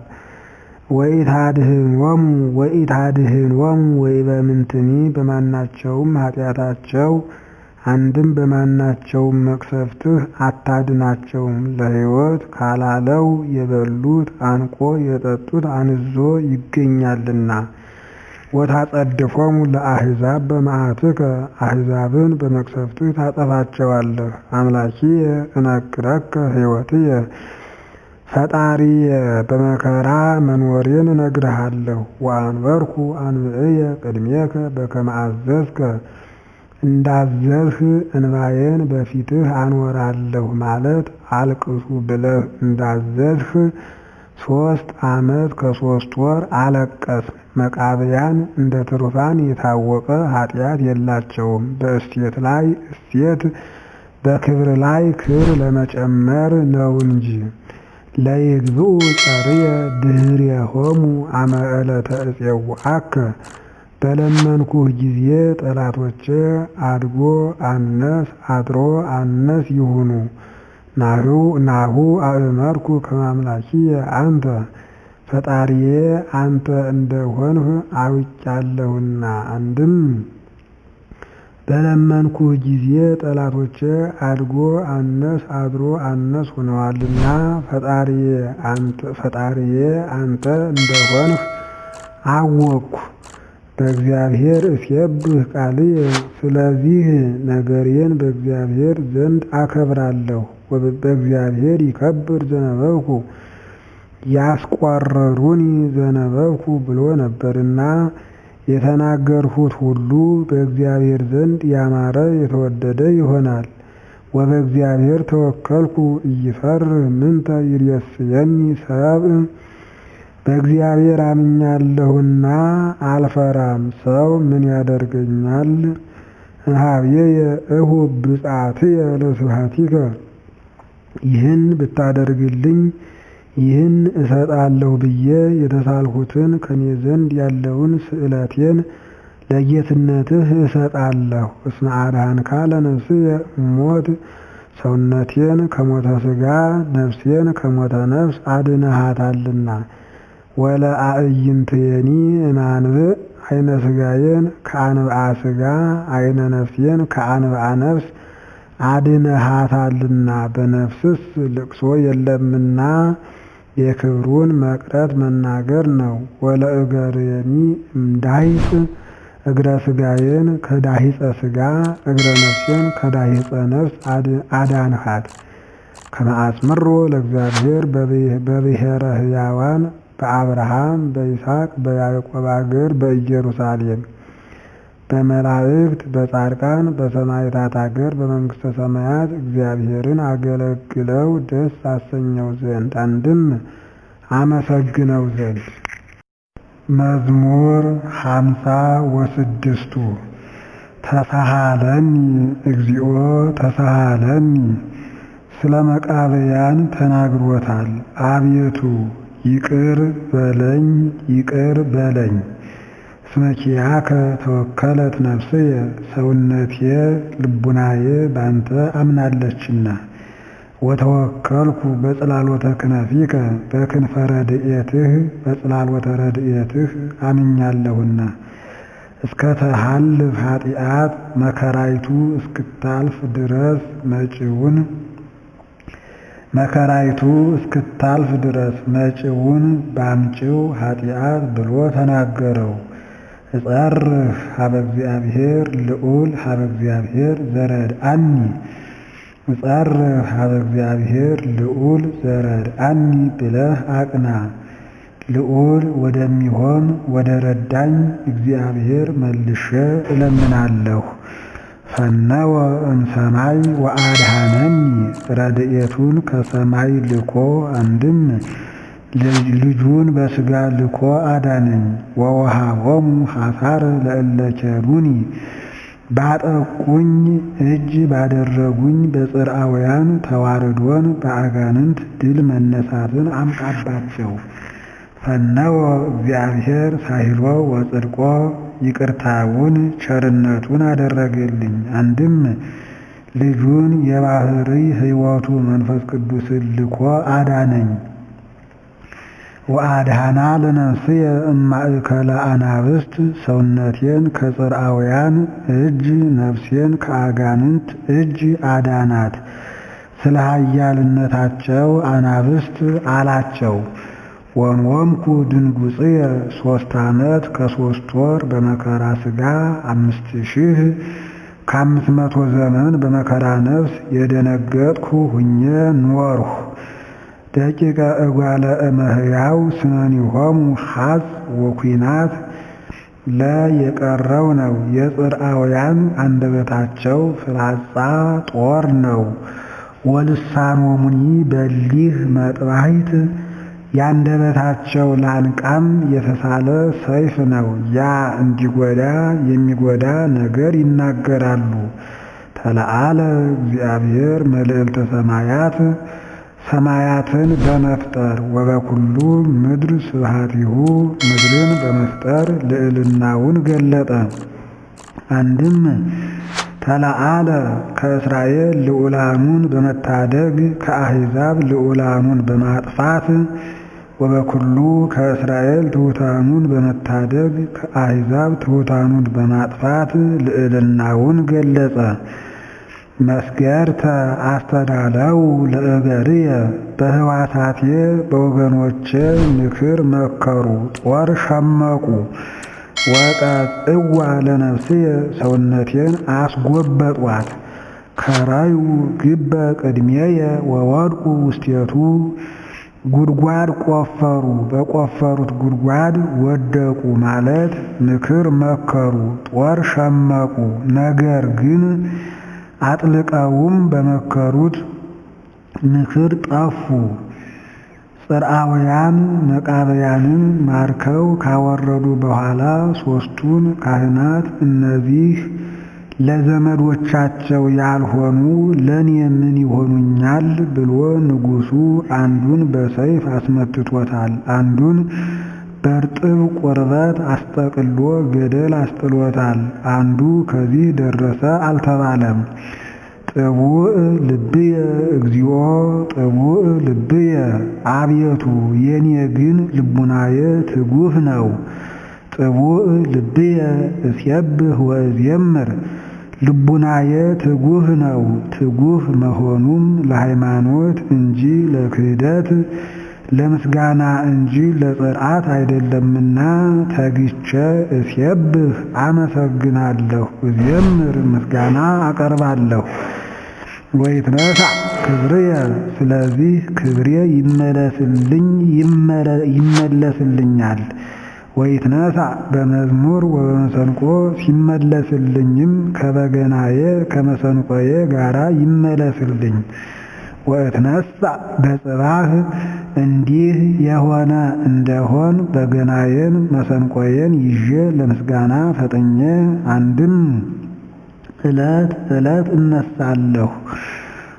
Speaker 1: ወኢታድኅኖሙ ወኢበምንትኒ በማናቸውም ኃጢአታቸው አንድም በማናቸውም መቅሰፍትህ አታድናቸውም። ለሕይወት ካላለው የበሉት አንቆ የጠጡት አንዞ ይገኛልና። ወታጸድፎሙ ለአሕዛብ በመዓትከ አሕዛብን በመቅሰፍትህ ታጠፋቸዋለህ። አምላኪየ እነግረከ ሕይወትየ ፈጣሪየ በመከራ መኖሬን እነግርሃለሁ። ወአንበርኩ አንብዕየ ቅድሜከ በከመ አዘዝከ እንዳዘዝህ እንባዬን በፊትህ አኖራለሁ ማለት አልቅሱ ብለህ እንዳዘዝህ 3 ዓመት ከ3 ወር አለቀስን። መቃብያን እንደ ትሩፋን የታወቀ ኃጢአት የላቸውም። በእሴት ላይ እሴት በክብር ላይ ክብር ለመጨመር ነው እንጂ። ለይግብኡ ጸርየ ድኅሬሆሙ አመ ዕለተ እፄውዐከ በለመንኩህ ጊዜ ጠላቶቼ አድጎ አነስ አድሮ አነስ ይሁኑ። ናሁ አእመርኩ ከመ አምላኪየ አንተ ፈጣሪዬ አንተ እንደሆንህ አውቄአለሁና። አንድም በለመንኩህ ጊዜ ጠላቶቼ አድጎ አነስ አድሮ አነስ ሆነዋልና ፈጣሪዬ አንተ እንደሆንህ አወቅኩ። በእግዚአብሔር እስየብህ ቃልየ ስለዚህ ነገሬን በእግዚአብሔር ዘንድ አከብራለሁ። በእግዚአብሔር ይከብር ዘነበብኩ ያስቆረሩኒ ዘነበብኩ ብሎ ነበርና የተናገርሁት ሁሉ በእግዚአብሔር ዘንድ ያማረ የተወደደ ይሆናል። ወበእግዚአብሔር ተወከልኩ ኢይፈርህ ምንተ ይሬስየኒ ሰብእ በእግዚአብሔር አምኛለሁና አልፈራም። ሰው ምን ያደርገኛል? እምኀቤየ እሁብ ብፅዓትየ ለስብሐቲከ ይህን ብታደርግልኝ ይህን እሰጣለሁ ብዬ የተሳልሁትን ከኔ ዘንድ ያለውን ስእለቴን ለጌትነትህ እሰጣለሁ። እስመ አድኃንካ ለነፍስየ እሞት ሰውነቴን ከሞተ ሥጋ ነፍሴን ከሞተ ነፍስ አድነሃታልና። ወለአዕይንትየኒ እማንብዕ አይነ ሥጋዬን ከአንብዓ ሥጋ አይነ ነፍሴን ከአንብዓ ነፍስ አድነሃታልና። በነፍስስ ልቅሶ የለምና የክብሩን መቅረት መናገር ነው። ወለእገርየኒ እምዳሂጽ እግረ ሥጋዬን ከዳሂጸ ሥጋ እግረ ነፍሴን ከዳሂጸ ነፍስ አዳንሃት። ከመ አጽምሮ ለእግዚአብሔር በብሔረ ሕያዋን በአብርሃም በይስሐቅ በያዕቆብ አገር በኢየሩሳሌም በመላእክት በጻድቃን በሰማዕታት አገር በመንግሥተ ሰማያት እግዚአብሔርን አገለግለው ደስ አሰኘው ዘንድ አንድም አመሰግነው ዘንድ። መዝሙር 56 ተሳሃለኒ እግዚኦ ተሳሃለኒ ስለ መቃብያን ተናግሮታል። አቤቱ ይቅር በለኝ ይቅር በለኝ። እስመ ኪያከ ተወከለት ነፍስየ ሰውነቴ ልቡናዬ ባንተ አምናለችና። ወተወከልኩ በጽላሎተ ክነፊከ በክንፈ ረድኤትህ በጽላሎተ ረድኤትህ አምኛለሁና። እስከ ተሃልፍ ኃጢአት መከራይቱ እስክታልፍ ድረስ መጪውን ባምጪው ኃጢአት ብሎ ተናገረው። እጸርህ ሀበ እግዚአብሔር ልዑል ሀበ እግዚአብሔር ዘረድአኒ እጸርህ ሀበ እግዚአብሔር ልዑል ዘረድአኒ ብለህ አቅና። ልዑል ወደሚሆን ወደ ረዳኝ እግዚአብሔር መልሼ እለምናለሁ። ፈነወ እምሰማይ ወአድኀነኒ ረድኤቱን ከሰማይ ልኮ አንድም ልጁን በሥጋ ልኮ አዳነኝ። ወወሃቦሙ ኀሣረ ለእለ ኬሉኒ ባጠቁኝ እጅ ባደረጉኝ በጽርዓውያን ተዋርዶን በአጋንንት ድል መነሳትን አምጣባቸው። ፈነወ እግዚአብሔር ሳሂሎ ወጽድቆ ይቅርታውን ቸርነቱን አደረገልኝ። አንድም ልጁን የባሕርይ ሕይወቱ መንፈስ ቅዱስን ልኮ አዳነኝ። ወአድኀና ለነፍስየ እማእከለ አናብስት ሰውነቴን ከጽርዓውያን እጅ ነፍሴን ከአጋንንት እጅ አዳናት። ስለ ኃያልነታቸው አናብስት አላቸው። ወንወምኩ ድንጉጽየ 3 ዓመት ከ3 ወር በመከራ ሥጋ 5000 ከ500 ዘመን በመከራ ነፍስ የደነገጥኩ ሁኜ ኖርሁ። ደቂቀ እጓለ እመሕያው ስነኒሆሙ ሐጽ ወኩናት የቀረው ነው። የጽርዓውያን አንደበታቸው ፍላጻ ጦር ነው። ወልሳኖሙኒ በሊህ መጥባሕት ያንደበታቸው ላንቃም የተሳለ ሰይፍ ነው። ያ እንዲጎዳ የሚጎዳ ነገር ይናገራሉ። ተለዓለ እግዚአብሔር መልዕልተ ሰማያት ሰማያትን በመፍጠር ወበኩሉ ምድር ስብሐቲሁ ምድርን በመፍጠር ልዕልናውን ገለጠ። አንድም ተለዓለ ከእስራኤል ልዑላኑን በመታደግ ከአሕዛብ ልዑላኑን በማጥፋት ወበኩሉ ከእስራኤል ትሑታኑን በመታደግ ከአሕዛብ ትሑታኑን በማጥፋት ልዕልናውን ገለጸ። መስገርተ አስተዳለው ለእገርየ በሕዋሳቴ በወገኖቼ ምክር መከሩ ጦር ሸመቁ። ወቀጽዋ ለነፍስየ ሰውነቴን አስጎበጧት። ከራዩ ግበ ቅድሜየ ወወድቁ ውስቴቱ ጉድጓድ ቆፈሩ በቆፈሩት ጉድጓድ ወደቁ ማለት ምክር መከሩ ጦር ሸመቁ። ነገር ግን አጥልቀውም በመከሩት ምክር ጠፉ። ጽርዓውያን መቃብያንን ማርከው ካወረዱ በኋላ 3ቱን ካህናት እነዚህ ለዘመዶቻቸው ያልሆኑ ለኔ ምን ይሆኑኛል ብሎ ንጉሡ አንዱን በሰይፍ አስመትቶታል፣ አንዱን በርጥብ ቁርበት አስጠቅሎ ገደል አስጥሎታል። አንዱ ከዚህ ደረሰ አልተባለም። ጥቡዕ ልብየ እግዚኦ ጥቡዕ ልብየ አቤቱ የኔ ግን ልቡናዬ ትጉህ ነው። ጥቡዕ ልብየ እስየብህ ወእዜምር ልቡናዬ ትጉህ ነው። ትጉህ መሆኑም ለሃይማኖት እንጂ ለክህደት ለምስጋና እንጂ ለጽርዓት አይደለምና ተግቼ እሴብህ አመሰግናለሁ እዘምር ምስጋና አቀርባለሁ። ወይትነሣ ክብርየ ስለዚህ ክብሬ ይመለስልኛል። ወይትነሣ በመዝሙር ወበመሰንቆ ሲመለስልኝም ከበገናዬ ከመሰንቆዬ ጋራ ይመለስልኝ። ወእትነሣ በጽባህ እንዲህ የሆነ እንደሆን በገናዬን መሰንቆዬን ይዤ ለምስጋና ፈጥኜ አንድም ዕለት ዕለት እነሳለሁ።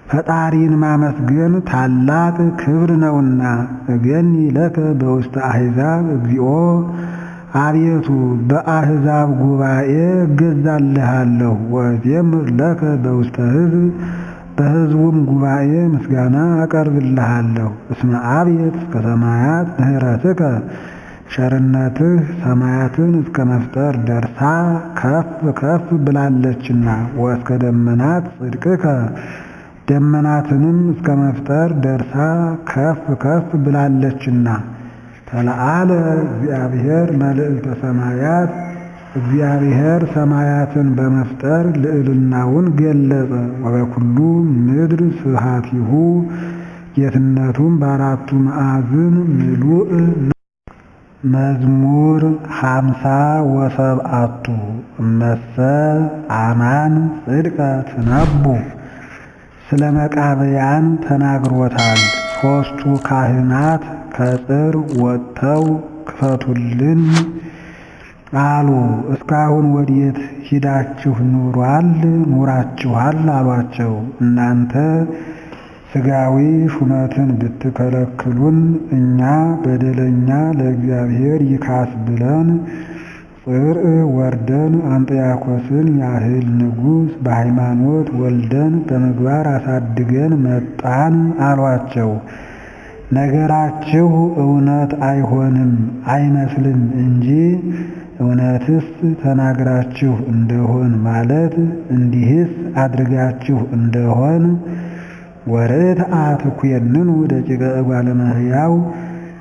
Speaker 1: ፈጣሪን ማመስገን ታላቅ ክብር ነውና። እገኒ ለከ በውስተ አሕዛብ እግዚኦ አቤቱ በአሕዛብ ጉባኤ እገዛልሃለሁ። ወእዜምር ለከ በውስተ ሕዝብ በሕዝቡም ጉባኤ ምስጋና አቀርብልሃለሁ። እስመ አብየት እስከ ሰማያት ምሕረትከ ቸርነትህ ሰማያትን እስከ መፍጠር ደርሳ ከፍ ከፍ ብላለችና። ወእስከ ደመናት ጽድቅከ ደመናትንም እስከ መፍጠር ደርሳ ከፍ ከፍ ብላለችና። ተለዓለ እግዚአብሔር መልዕልተ ሰማያት እግዚአብሔር ሰማያትን በመፍጠር ልዕልናውን ገለጸ። ወበኩሉ ምድር ስብሐቲሁ ጌትነቱም በአራቱ ማዕዝን ምሉእ። መዝሙር 50 እመሰ አማን ጽድቀ ትነቡ ስለ መቃብያን ተናግሮታል። ሦስቱ ካህናት ከጽር ወጥተው ክፈቱልን አሉ። እስካሁን ወዴት ሂዳችሁ ኑራችኋል አሏቸው። እናንተ ሥጋዊ ሹመትን ብትከለክሉን እኛ በደለኛ ለእግዚአብሔር ይካስ ብለን ጽርዕ ወርደን አንጥያኮስን ያህል ንጉሥ በሃይማኖት ወልደን በምግባር አሳድገን መጣን አሏቸው። ነገራችሁ እውነት አይሆንም አይመስልም እንጂ እውነትስ ተናግራችሁ እንደሆን ማለት እንዲህስ አድርጋችሁ እንደሆን ወርትዐ ትኰንኑ ደቂቀ እጓለ እመሕያው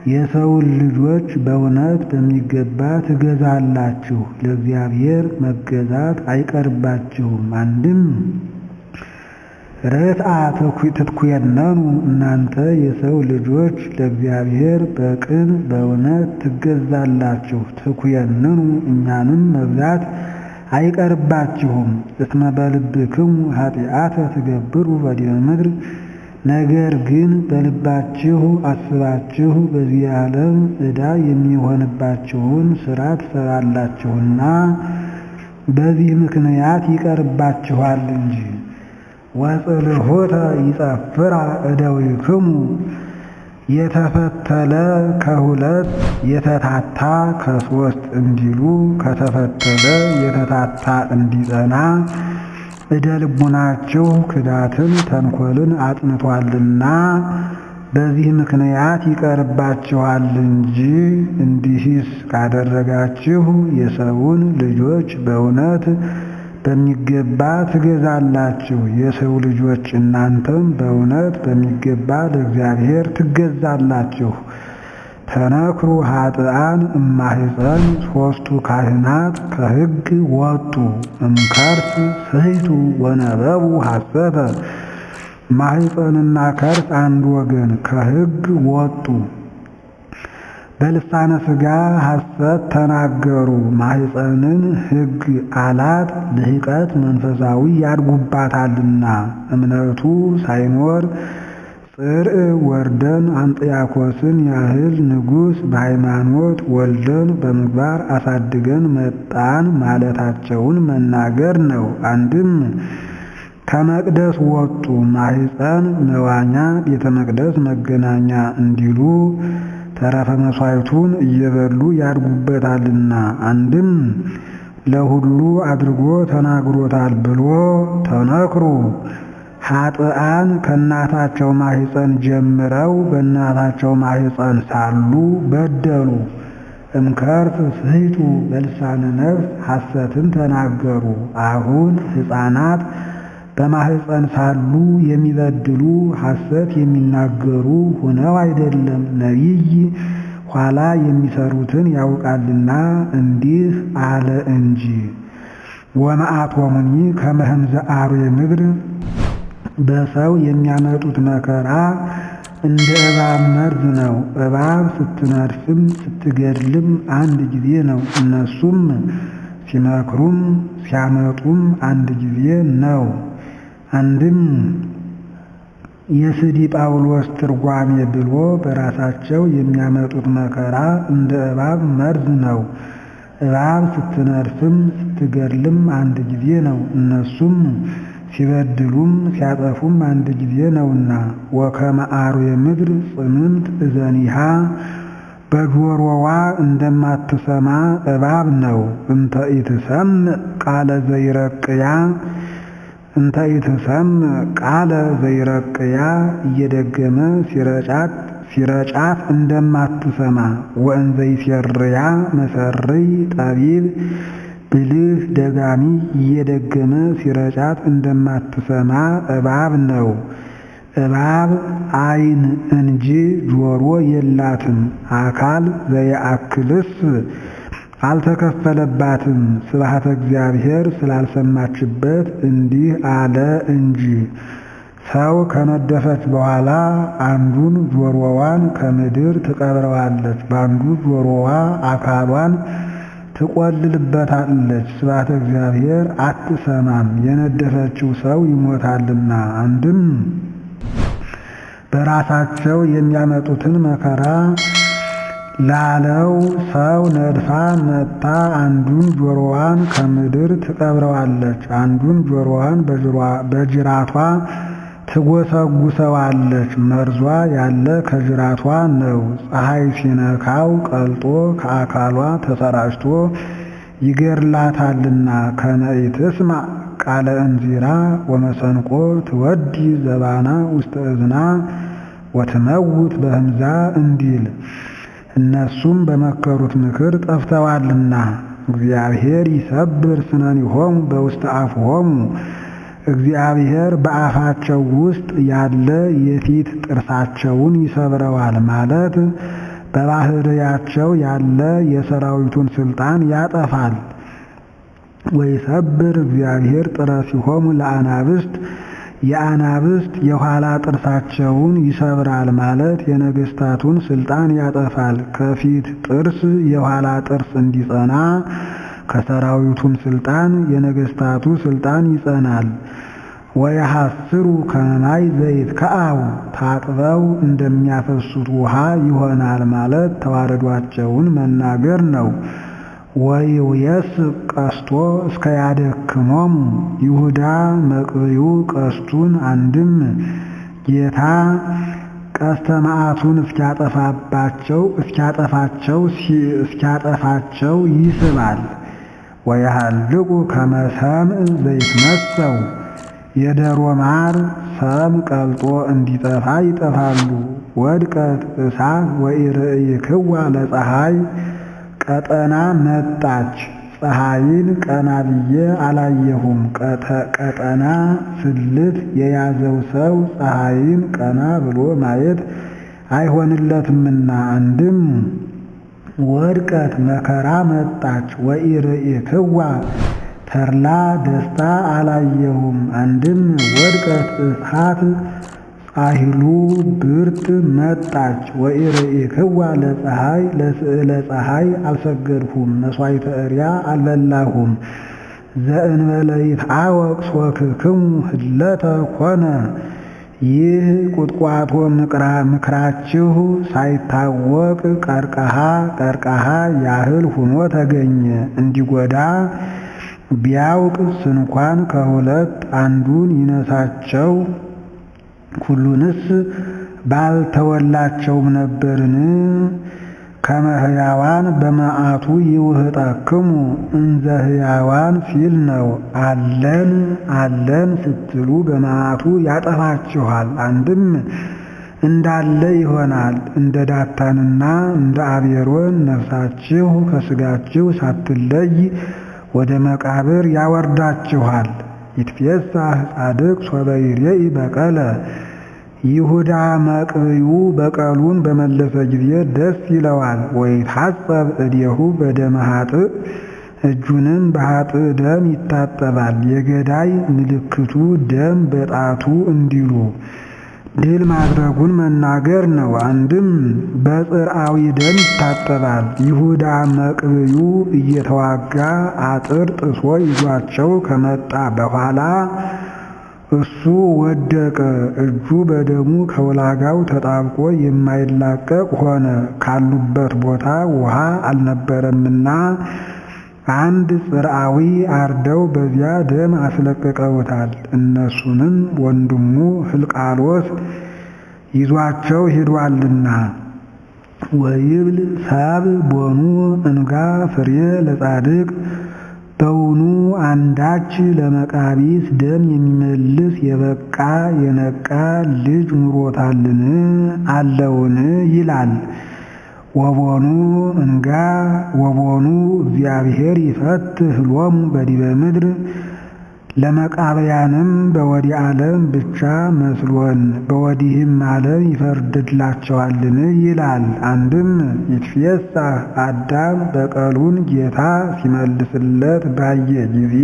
Speaker 1: የሰውን ልጆች በእውነት በሚገባ ትገዛላችሁ። ለእግዚአብሔር መገዛት አይቀርባችሁም። አንድም ርትዐ ትትኰነኑ እናንተ የሰው ልጆች ለእግዚአብሔር በቅን በእውነት ትገዛላችሁ። ትኰንኑ እኛንም መግዛት አይቀርባችሁም። እስመ በልብክሙ ኃጢአተ ትገብሩ በዲበ ምድር ነገር ግን በልባችሁ አስባችሁ በዚህ ዓለም ዕዳ የሚሆንባችሁን ሥራ ትሠራላችሁና በዚህ ምክንያት ይቀርባችኋል እንጂ። ወጽልሖተ ይጸፍራ እደዊክሙ የተፈተለ ከሁለት የተታታ ከሦስት እንዲሉ ከተፈተለ የተታታ እንዲጸና እደ ልቡናችሁ ክዳትን ተንኰልን አጥንቷልና በዚህ ምክንያት ይቀርባችኋል እንጂ። እንዲህስ ካደረጋችሁ የሰውን ልጆች በእውነት በሚገባ ትገዛላችሁ። የሰው ልጆች እናንተም በእውነት በሚገባ ለእግዚአብሔር ትገዛላችሁ። ተነክሩ ኃጥኣን እማሕፀን ሦስቱ ካህናት ከሕግ ወጡ። እምከርስ ስሕቱ ወነበቡ ሐሰተ ማሕፀንና ከርስ አንድ ወገን ከሕግ ወጡ። በልሳነ ሥጋ ሐሰት ተናገሩ። ማሕፀንን ሕግ አላት ልህቀት መንፈሳዊ ያድጉባታልና። እምነቱ ሳይኖር ጽርዕ ወርደን አንጥያኮስን ያህል ንጉሥ በሃይማኖት ወልደን በምግባር አሳድገን መጣን ማለታቸውን መናገር ነው። አንድም ከመቅደስ ወጡ። ማሕፀን መዋኛ ቤተ መቅደስ መገናኛ እንዲሉ ተረፈ መሥዋዕቱን እየበሉ ያድጉበታልና። አንድም ለሁሉ አድርጎ ተናግሮታል ብሎ ተነክሩ ኃጥኣን ከእናታቸው ማሕፀን ጀምረው በእናታቸው ማሕፀን ሳሉ በደሉ። እምከርስ ስሕቱ በልሳነ ነፍስ ሐሰትን ተናገሩ። አሁን ሕፃናት በማህፀን ሳሉ የሚበድሉ ሐሰት የሚናገሩ ሆነው አይደለም፣ ነቢይ ኋላ የሚሰሩትን ያውቃልና እንዲህ አለ እንጂ። ወመዓቶሙኒ ከመ ህምዘ አርዌ ምድር በሰው የሚያመጡት መከራ እንደ እባብ መርዝ ነው። እባብ ስትነድፍም ስትገድልም አንድ ጊዜ ነው። እነሱም ሲመክሩም ሲያመጡም አንድ ጊዜ ነው። አንድም የስዲ ጳውሎስ ትርጓሜ ብሎ በራሳቸው የሚያመጡት መከራ እንደ እባብ መርዝ ነው። እባብ ስትነድፍም ስትገድልም አንድ ጊዜ ነው። እነሱም ሲበድሉም ሲያጠፉም አንድ ጊዜ ነውና። ወከመ አርዌ ምድር ጽምንት እዘኒሃ በጆሮዋ እንደማትሰማ እባብ ነው። እንተ ኢትሰምዕ ቃለ ዘይረቅያ እየደገመ ሲረጫት እንደማትሰማ። ወእንዘ ይሴርያ መሰርይ ጠቢብ ብልህ ደጋሚ እየደገመ ሲረጫት እንደማትሰማ እባብ ነው። እባብ ዓይን እንጂ ጆሮ የላትም። አካል ዘየአክልስ አልተከፈለባትም። ስብሐተ እግዚአብሔር ስላልሰማችበት እንዲህ አለ እንጂ። ሰው ከነደፈች በኋላ አንዱን ጆሮዋን ከምድር ትቀብረዋለች፣ በአንዱ ጆሮዋ አካሏን ትቆልልበታለች። ስብሐተ እግዚአብሔር አትሰማም፣ የነደፈችው ሰው ይሞታልና። አንድም በራሳቸው የሚያመጡትን መከራ ላለው ሰው ነድፋ መጥታ አንዱን ጆሮዋን ከምድር ትቀብረዋለች፣ አንዱን ጆሮዋን በጅራቷ ትጎሰጉሰዋለች። መርዟ ያለ ከጅራቷ ነው። ፀሐይ ሲነካው ቀልጦ ከአካሏ ተሰራጭቶ ይገድላታልና። ከመ ኢትስማዕ ቃለ እንዚራ ወመሰንቆ ትወዲ ዘባና ውስተ እዝና ወትመውት በህምዛ እንዲል እነሱም በመከሩት ምክር ጠፍተዋልና። እግዚአብሔር ይሰብር ስነኒሆሙ በውስተ አፍሆሙ እግዚአብሔር በአፋቸው ውስጥ ያለ የፊት ጥርሳቸውን ይሰብረዋል ማለት በባህርያቸው ያለ የሰራዊቱን ስልጣን ያጠፋል። ወይሰብር እግዚአብሔር ጥረሲሆሙ ለአናብስት የአናብስት የኋላ ጥርሳቸውን ይሰብራል ማለት የነገስታቱን ስልጣን ያጠፋል። ከፊት ጥርስ የኋላ ጥርስ እንዲጸና ከሰራዊቱም ስልጣን የነገስታቱ ስልጣን ይጸናል። ወየሐስሩ ከመ ማይ ዘይትከዐው ታጥበው እንደሚያፈሱት ውሃ ይሆናል ማለት ተዋረዷቸውን መናገር ነው። ወይውየስቅ ቀስቶ እስከ ያደክሞሙ ይሁዳ መቅብዩ ቀስቱን አንድም ጌታ ቀስተ መዓቱን እስኪያጠፋቸው ይስባል። ወየሃልቁ ከመ ሰምዕ ዘይትመሰው የደሮ ማር ሰም ቀልጦ እንዲጠፋ ይጠፋሉ። ወድቀት እሳት ወኢርእይክዋ ለፀሐይ ቀጠና መጣች ፀሐይን ቀና ብዬ አላየሁም። ቀጠና ስልት የያዘው ሰው ፀሐይን ቀና ብሎ ማየት አይሆንለትምና። አንድም ወድቀት መከራ መጣች ወኢርእይክዋ ተድላ ደስታ አላየሁም። አንድም ወድቀት እሳት ጻሂሉ ብርት መጣች ወኢርእይክዋ ለፀሐይ ለስዕለ ፀሐይ አልሰገድሁም፣ መሥዋዕተ እርያ አልበላሁም። ዘእንበለ ይትዐወቅ ሶክክሙ ህለተ ኮነ ይህ ቁጥቋጦ ምክራችሁ ሳይታወቅ ቀርቀሃ ያህል ሆኖ ተገኘ። እንዲጎዳ ቢያውቅ ስንኳን ከሁለት አንዱን ይነሳቸው ሁሉንስ ባልተወላቸውም ነበርን። ከመ ሕያዋን በመዓቱ ይውህጠክሙ እንዘ ሕያዋን ሲል ነው። አለን ስትሉ በመዓቱ ያጠፋችኋል። አንድም እንዳለ ይሆናል። እንደ ዳታንና እንደ አቤሮን ነፍሳችሁ ከሥጋችሁ ሳትለይ ወደ መቃብር ያወርዳችኋል። ይትፌሳህ ጻድቅ ሶበ ይሬኢ በቀለ ይሁዳ መቅብዩ በቀሉን በመለሰ ጊዜ ደስ ይለዋል። ወይትሐጸብ እዴሁ በደመ ኃጥእ እጁንም በኃጥእ ደም ይታጠባል። የገዳይ ምልክቱ ደም በጣቱ እንዲሉ ድል ማድረጉን መናገር ነው። አንድም በጽርዓዊ ደም ይታጠባል። ይሁዳ መቅብዩ እየተዋጋ አጥር ጥሶ ይዟቸው ከመጣ በኋላ እሱ ወደቀ። እጁ በደሙ ከወላጋው ተጣብቆ የማይላቀቅ ሆነ። ካሉበት ቦታ ውሃ አልነበረምና አንድ ጽርዓዊ አርደው በዚያ ደም አስለቅቀውታል። እነሱንም ወንድሙ ሕልቃሎስ ይዟቸው ሄዷልና። ወይብል ሰብ ቦኑ እንጋ ፍሬ ለጻድቅ በውኑ አንዳች ለመቃቢስ ደም የሚመልስ የበቃ የነቃ ልጅ ኑሮታልን አለውን ይላል። ወቦኑ እንጋ ወቦኑ እግዚአብሔር ይፈትህ ሎሙ በዲበ ምድር ለመቃብያንም በወዲህ ዓለም ብቻ መስሎን በወዲህም ዓለም ይፈርድላቸዋልን ይላል። አንድም ይትፌሳህ አዳም በቀሉን ጌታ ሲመልስለት ባየ ጊዜ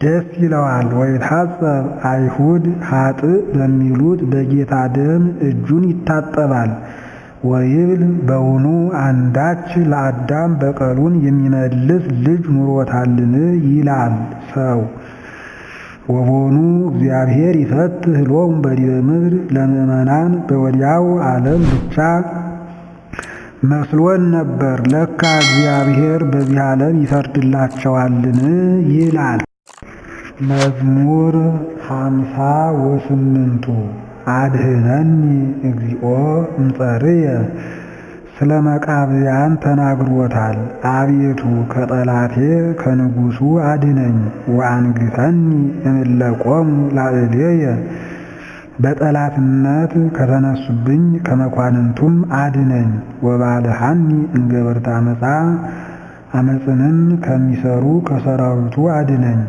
Speaker 1: ደስ ይለዋል። ወይትሐጸብ አይሁድ ኃጥእ በሚሉት በጌታ ደም እጁን ይታጠባል። ወይብል በውኑ አንዳች ለአዳም በቀሉን የሚመልስ ልጅ ኑሮታልን ይላል ሰው። ወቦኑ እግዚአብሔር ይፈትህ ሎሙ በዲበ ምድር ለምእመናን በወዲያው ዓለም ብቻ መስሎን ነበር፣ ለካ እግዚአብሔር በዚህ ዓለም ይፈርድላቸዋልን ይላል። መዝሙር 58 አድኅነኒ እግዚኦ እምጸርየ ስለ መቃብያን ተናግሮታል። አቤቱ ከጠላቴ ከንጉሡ አድነኝ። ወአንግሠኒ እምእለ ቆሙ ላዕሌየ በጠላትነት ከተነሱብኝ ከመኳንንቱም አድነኝ። ወባልሐኒ እምገበርተ ዓመፃ ዓመፅንም ከሚሰሩ ከሰራዊቱ አድነኝ።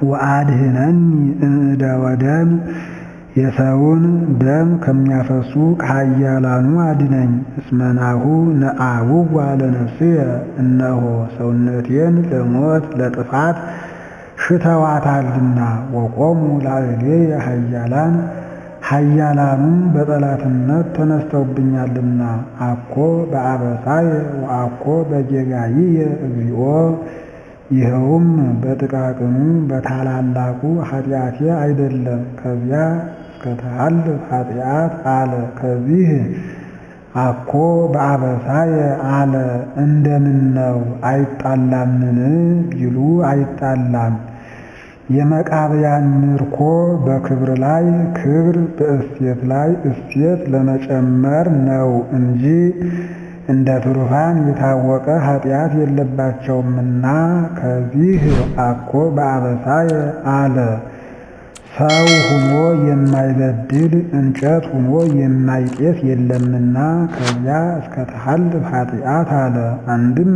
Speaker 1: ወአድኅነኒ እምእደ ወደም የሰውን ደም ከሚያፈሱ ከኃያላኑ አድነኝ። እስመናሁ ነአውዋ ለነፍስየ እነሆ ሰውነቴን ለሞት ለጥፋት ሽተዋታልና። ወቆሙ ላዕሌየ ኃያላን ኃያላኑም በጠላትነት ተነስተውብኛልና። አኮ በአበሳየ ወአኮ በጌጋይየ እግዚኦ ይኸውም በጥቃቅኑ በታላላቁ ኃጢአቴ አይደለም። ከዚያ እስከተሃልፍ ኃጢአት አለ። ከዚህ አኮ በአበሳየ አለ። እንደምን ነው አይጣላምን ቢሉ አይጣላም። የመቃብያን ምርኮ በክብር ላይ ክብር በእሴት ላይ እሴት ለመጨመር ነው እንጂ እንደ ትሩፋን የታወቀ ኃጢአት የለባቸውምና። ከዚህ አኮ በአበሳየ አለ። ሰው ሁኖ የማይበድል እንጨት ሁኖ የማይጤስ የለምና ከዚያ እስከ ተሃልፍ ኃጢአት አለ። አንድም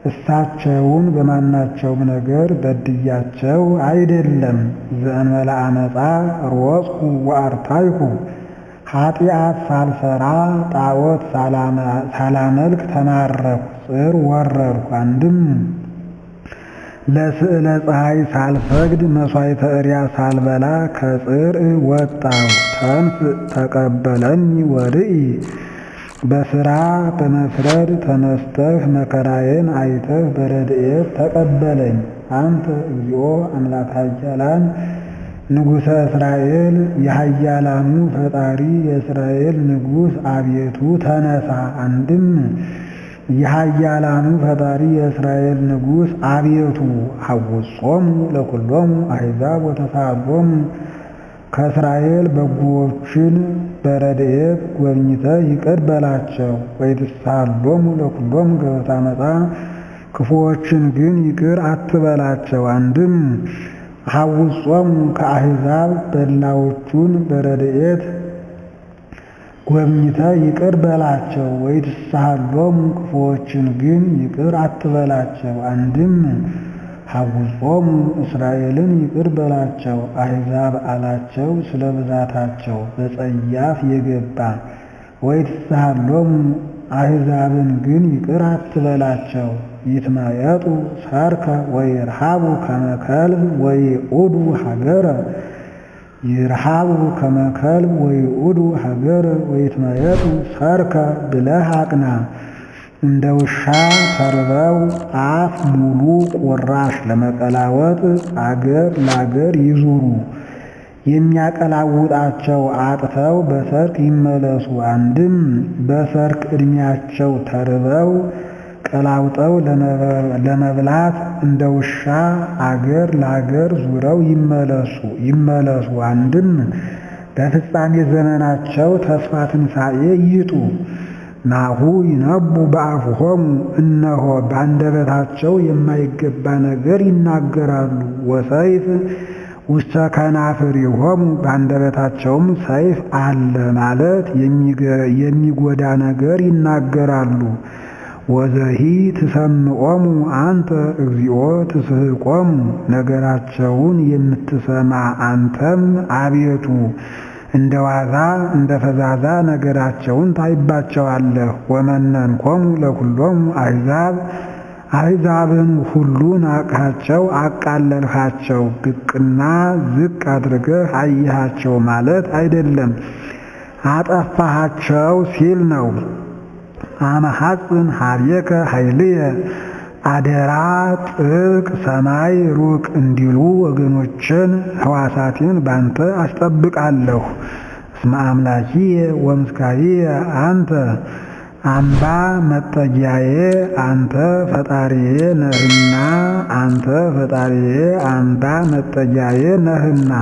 Speaker 1: እሳቸውን በማናቸውም ነገር በድያቸው አይደለም። ዘእንበለ አመፃ ሮጽኩ ወአርታይኩ ኃጢአት ሳልሰራ ጣዖት ሳላመልክ ተማረኩ፣ ጽር ወረድኩ። አንድም ለስዕለ ፀሐይ ሳልሰግድ መሥዋዕተ እሪያ ሳልበላ ከጽር ወጣሁ። ተንስ ተቀበለኒ ወርኢ በሥራ በመፍረድ ተነስተህ መከራዬን አይተህ በረድኤት ተቀበለኝ። አንተ እግዚኦ አምላከ ኃያላን ንጉሠ እስራኤል የኃያላኑ ፈጣሪ የእስራኤል ንጉሥ አቤቱ ተነሳ። አንድም የኃያላኑ ፈጣሪ የእስራኤል ንጉሥ አቤቱ ሐውጾሙ ለኩሎሙ አሕዛብ ወተሳሎሙ ከእስራኤል በጎዎችን በረድኤት ጎብኝተህ ይቅር በላቸው። ወይትሳሎሙ ለኩሎሙ ገበታ ዓመፃ ክፉዎችን ግን ይቅር አትበላቸው። አንድም ሐውጾሙ ከአሕዛብ በላዎቹን በረድኤት ጎብኝተህ ይቅር በላቸው። ወይትሳሎሙ ክፉዎችን ግን ይቅር አትበላቸው። አንድም ሐውጾሙ እስራኤልን ይቅር በላቸው አሕዛብ አላቸው ስለ ብዛታቸው በጸያፍ የገባ ወይትሳሃሎሙ አሕዛብን ግን ይቅር አትበላቸው። ይትመየጡ ሠርከ ወይርሃቡ ከመ ከልብ ወይዑዱ ሀገረ ይርሃቡ ከመ ከልብ ወይዑዱ ሀገረ ወይትመየጡ ሠርከ ብለህ አቅና። እንደ ውሻ ተርበው አፍ ሙሉ ቁራሽ ለመቀላወጥ አገር ለአገር ይዙሩ። የሚያቀላውጣቸው አጥተው በሰርክ ይመለሱ። አንድም በሰርክ ዕድሜያቸው ተርበው ቀላውጠው ለመብላት እንደ ውሻ አገር ለአገር ዙረው ይመለሱ። አንድም በፍጻሜ ዘመናቸው ተስፋ ትንሣኤ ይጡ። ናሁ ይነቡ በአፍሆሙ እነሆ በአንደበታቸው የማይገባ ነገር ይናገራሉ። ወሰይፍ ውስተ ከናፍሪሆሙ በአንደበታቸውም ሰይፍ አለ ማለት የሚጎዳ ነገር ይናገራሉ። ወዘሂ ትሰምዖሙ አንተ እግዚኦ ትስሕቆሙ ነገራቸውን የምትሰማ አንተም አቤቱ እንደ ዋዛ እንደ ፈዛዛ ነገራቸውን ታይባቸዋለህ። ወመነንኮሙ ለኩሎሙ አሕዛብን ሁሉ ናቅሃቸው አቃለልሃቸው። ብቅና ዝቅ አድርገህ አየሃቸው ማለት አይደለም፣ አጠፋሃቸው ሲል ነው። አመሐጽን ኀቤከ ኃይልየ አደራ ጥልቅ ሰማይ ሩቅ እንዲሉ ወገኖችን ሕዋሳትን ባንተ አስጠብቃለሁ። እስመ አምላኪየ ወምስካዬ አንተ አምባ መጠጊያዬ አንተ ፈጣሪዬ ነህና አንተ ፈጣሪዬ አምባ መጠጊያዬ ነህና።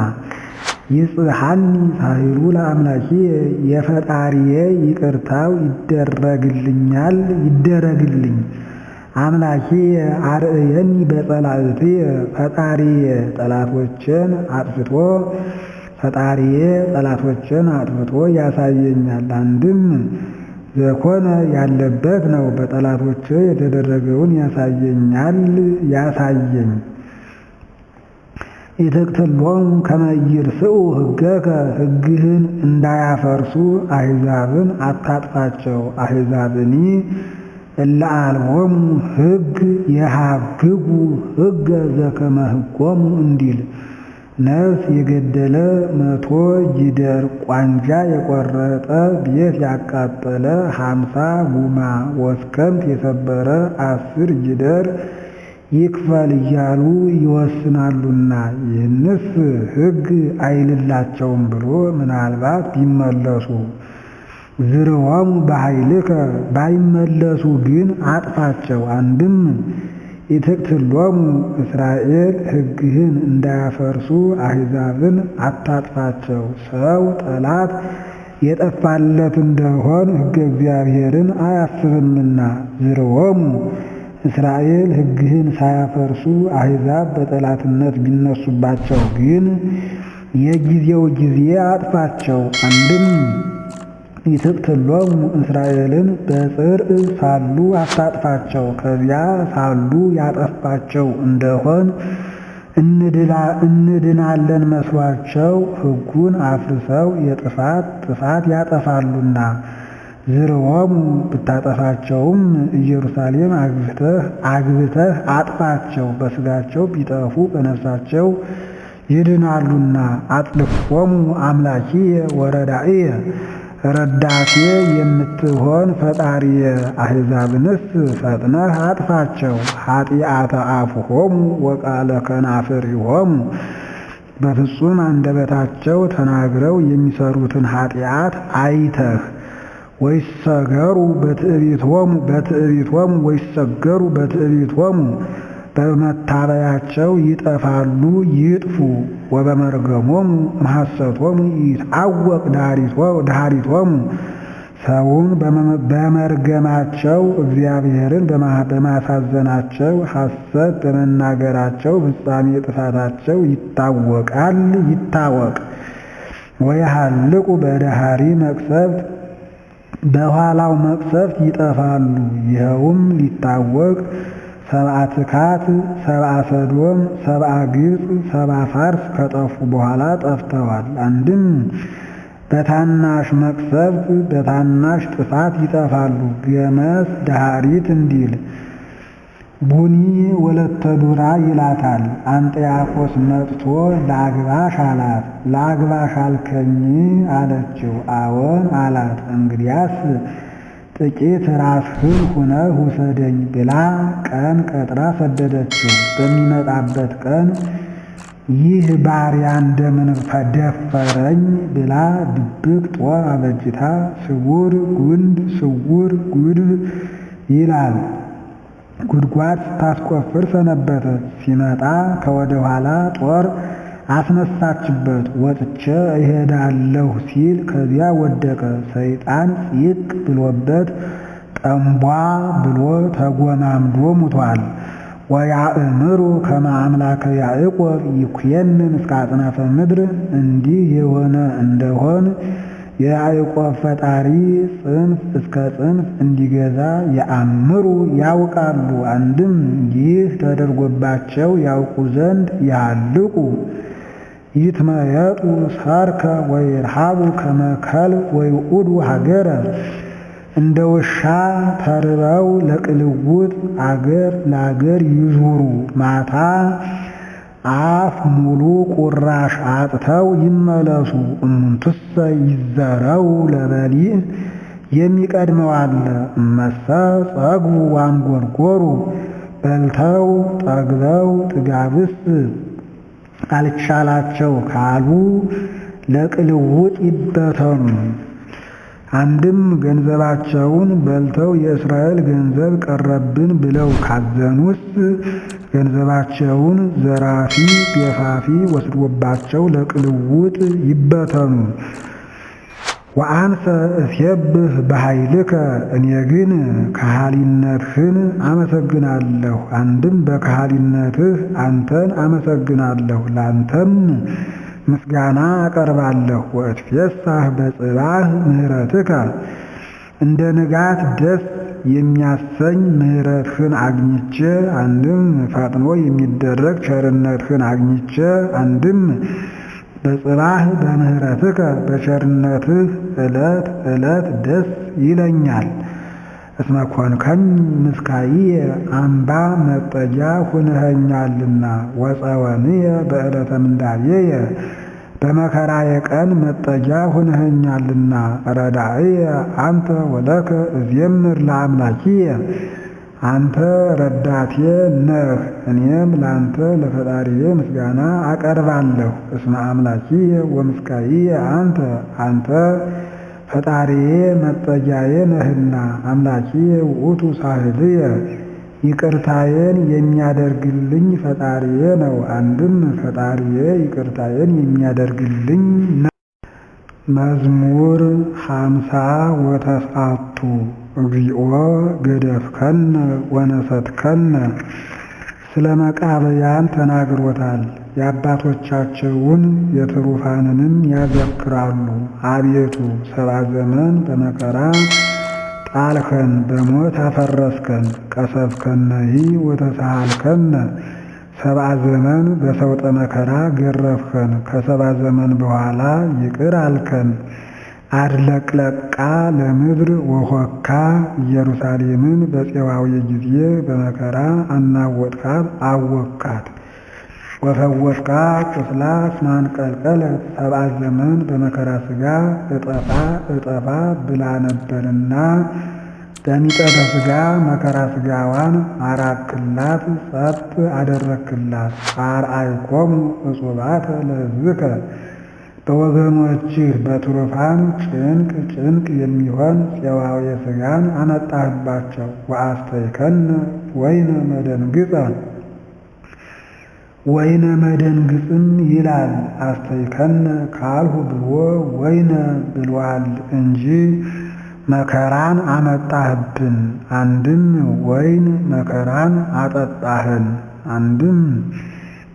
Speaker 1: ይጽሐኒ ሳሂሉ ለአምላኪየ የፈጣሪዬ ይቅርታው ይደረግልኝ። አምላኪየ አርእየኒ በጸላእትየ ፈጣሪዬ ጠላቶችን አጥፍቶ ያሳየኛል። አንድም ዘኮነ ያለበት ነው። በጠላቶቼ የተደረገውን ያሳየኝ። ይትቅትሎሙ ከመ ይርስዑ ሕገከ ሕግህን እንዳያፈርሱ አሕዛብን አታጥፋቸው። አሕዛብኒ እለ አልቦሙ ሕግ የሃግጉ ሕገ ዘከመ ሕጎሙ እንዲል ነፍስ የገደለ 100 ጊደር ቋንጃ የቆረጠ ቤት ያቃጠለ 50 ጉማ ወስከምት የሰበረ 10 ጊደር ይክፈል እያሉ ይወስናሉና ይህንስ ሕግ አይልላቸውም ብሎ ምናልባት ቢመለሱ ዝርወሙ በኃይልከ ባይመለሱ ግን አጥፋቸው። አንድም ይትቅትሎሙ እስራኤል ሕግህን እንዳያፈርሱ አሕዛብን አታጥፋቸው። ሰው ጠላት የጠፋለት እንደሆን ሕገ እግዚአብሔርን አያስብምና። ዝርወሙ እስራኤል ሕግህን ሳያፈርሱ አሕዛብ በጠላትነት ቢነሱባቸው ግን የጊዜው ጊዜ አጥፋቸው። አንድም ይትቅትሎሙ እስራኤልን በጽርዕ ሳሉ አታጥፋቸው። ከዚያ ሳሉ ያጠፋቸው እንደሆን እንድናለን መስሏቸው ሕጉን አፍርሰው ጥፋት ያጠፋሉና። ዝርወሙ ብታጠፋቸውም ኢየሩሳሌም አግብተህ አጥፋቸው። በሥጋቸው ቢጠፉ በነፍሳቸው ይድናሉና። አጥልፎሙ አምላኪየ ወረዳእየ ረዳቴ የምትሆን ፈጣሪየ አሕዛብንስ ፈጥነህ አጥፋቸው። ኃጢአተ አፍሆሙ ወቃለ ከናፍሪሆሙ በፍጹም አንደበታቸው ተናግረው የሚሰሩትን ኃጢአት አይተህ ወይሰገሩ በትዕቢቶሙ ወይሰገሩ በትዕቢቶሙ በመታበያቸው ይጠፋሉ ይጥፉ። ወበመርገሞሙ መሐሰቶሙ ይታወቅ ዳሪቶሙ ሰውን በመርገማቸው እግዚአብሔርን በማሳዘናቸው ሐሰት በመናገራቸው ፍጻሜ ጥፋታቸው ይታወቅ። ወይሃልቁ በደሃሪ መቅሰፍት በኋላው መቅሰፍት ይጠፋሉ። ይኸውም ሊታወቅ ሰብአ ትካት፣ ሰብአ ሰዶም፣ ሰብአ ግብፅ፣ ሰብአ ፋርስ ከጠፉ በኋላ ጠፍተዋል። አንድም በታናሽ መቅሰፍት በታናሽ ጥፋት ይጠፋሉ። ገመስ ዳሃሪት እንዲል ቡኒ ወለተ ዱራ ይላታል። አንጥያኮስ መጥቶ ላግባሽ አላት። ላግባሽ አልከኝ አለችው። አዎን አላት። እንግዲያስ ጥቂት ራስህን ሁነህ ውሰደኝ ብላ ቀን ቀጥራ ሰደደችው። በሚመጣበት ቀን ይህ ባሪያ እንደምን ደፈረኝ ብላ ድብቅ ጦር አበጅታ ስውር ጉንድ ስውር ጉድብ ይላል ጉድጓድ ስታስቆፍር ሰነበተች። ሲመጣ ከወደ ኋላ ጦር አስነሳችበት። ወጥቼ እሄዳለሁ ሲል ከዚያ ወደቀ። ሰይጣን ፂቅ ብሎበት ጠንቧ ብሎ ተጎማምዶ ሙቷል። ወያእምሩ ከመ አምላከ ያዕቆብ ይኩየንን እስከ አጽናፈ ምድር። እንዲህ የሆነ እንደሆን የያዕቆብ ፈጣሪ ጽንፍ እስከ ጽንፍ እንዲገዛ የአምሩ ያውቃሉ። አንድም ይህ ተደርጎባቸው ያውቁ ዘንድ ያልቁ ይትመየጡ ሳርከ ወይርሃቡ ከመ ከልብ ወይኡዱ ሀገረ። እንደ ውሻ ተርበው ለቅልውጥ አገር ለአገር ይዙሩ። ማታ አፍ ሙሉ ቁራሽ አጥተው ይመለሱ። እሙንቱሰ ይዘረው ለበሊዕ የሚቀድመው አለ። እመሰ ጸግቡ ዋንጎርጎሩ በልተው ጠግበው ጥጋብስ አልቻላቸው ካሉ ለቅልውጥ ይበተኑ። አንድም ገንዘባቸውን በልተው የእስራኤል ገንዘብ ቀረብን ብለው ካዘኑስ ገንዘባቸውን ዘራፊ ገፋፊ ወስዶባቸው ለቅልውጥ ይበተኑ። ወአንሰ እሴብህ በኃይልከ እኔ ግን ከሃሊነትህን አመሰግናለሁ። አንድም በከሃሊነትህ አንተን አመሰግናለሁ፣ ላንተም ምስጋና አቀርባለሁ። ወእትፌሳህ በጽባህ ምህረትከ እንደ ንጋት ደስ የሚያሰኝ ምህረትህን አግኝቼ አንድም ፈጥኖ የሚደረግ ቸርነትህን አግኝቼ አንድም በጽባህ በምህረትከ በቸርነትህ ዕለት ዕለት ደስ ይለኛል። እስመ ኮንከኝ ምስካየ አምባ መጠጊያ ሁነኸኛልና ወፀወንየ በዕለተ ምንዳቤየ በመከራዬ ቀን መጠጊያ ሁነኸኛልና። ረዳእየ አንተ ወለከ እዜምር ለአምላኪየ አንተ ረዳቴ ነህ፣ እኔም ላንተ ለፈጣሪዬ ምስጋና አቀርባለሁ። እስመ አምላኪየ ወምስካየ አንተ ፈጣሪዬ መጠጊያዬ ነህና። አምላኪየ ውእቱ ሳህልየ ይቅርታዬን የሚያደርግልኝ ፈጣሪዬ ነው። አንድም ፈጣሪዬ ይቅርታዬን የሚያደርግልኝ ነው። መዝሙር 50 ወተስዓቱ እግዚኦ ገደፍከነ ወነሰትከነ። ስለ መቃብያን ተናግሮታል። የአባቶቻቸውን የትሩፋንንም ያዘክራሉ። አቤቱ 70 ዘመን በመከራ ጣልከን፣ በሞት አፈረስከን። ቀሰፍከነሂ ወተሳሃልከነ 70 ዘመን በሰውጠ መከራ ገረፍከን። ከ70 ዘመን በኋላ ይቅር አልከን። አድለቅለቃ ለምድር ወሆካ ኢየሩሳሌምን በፄዋዊ ጊዜ በመከራ አናወጥካት አወካት። ወፈወስካ ቁስላ ስማንቀልቀለት 70 ዘመን በመከራ ሥጋ እጠፋ ብላ ነበርና በሚጠተ ሥጋ መከራ ሥጋዋን አራክላት፣ ጸጥ አደረክላት። አርአይኮሙ እጹባተ ለሕዝብከ በወገኖችህ በትሩፋን ጭንቅ የሚሆን ፄዋዊ ሥጋን አመጣህባቸው። ወአስተይከነ ወይነ መደንግጸ ወይነ መደንግጽም ይላል። አስተይከነ ካልሁ ብሎ ወይነ ብሏል እንጂ መከራን አመጣህብን። አንድም ወይን መከራን አጠጣህን፣ አንድም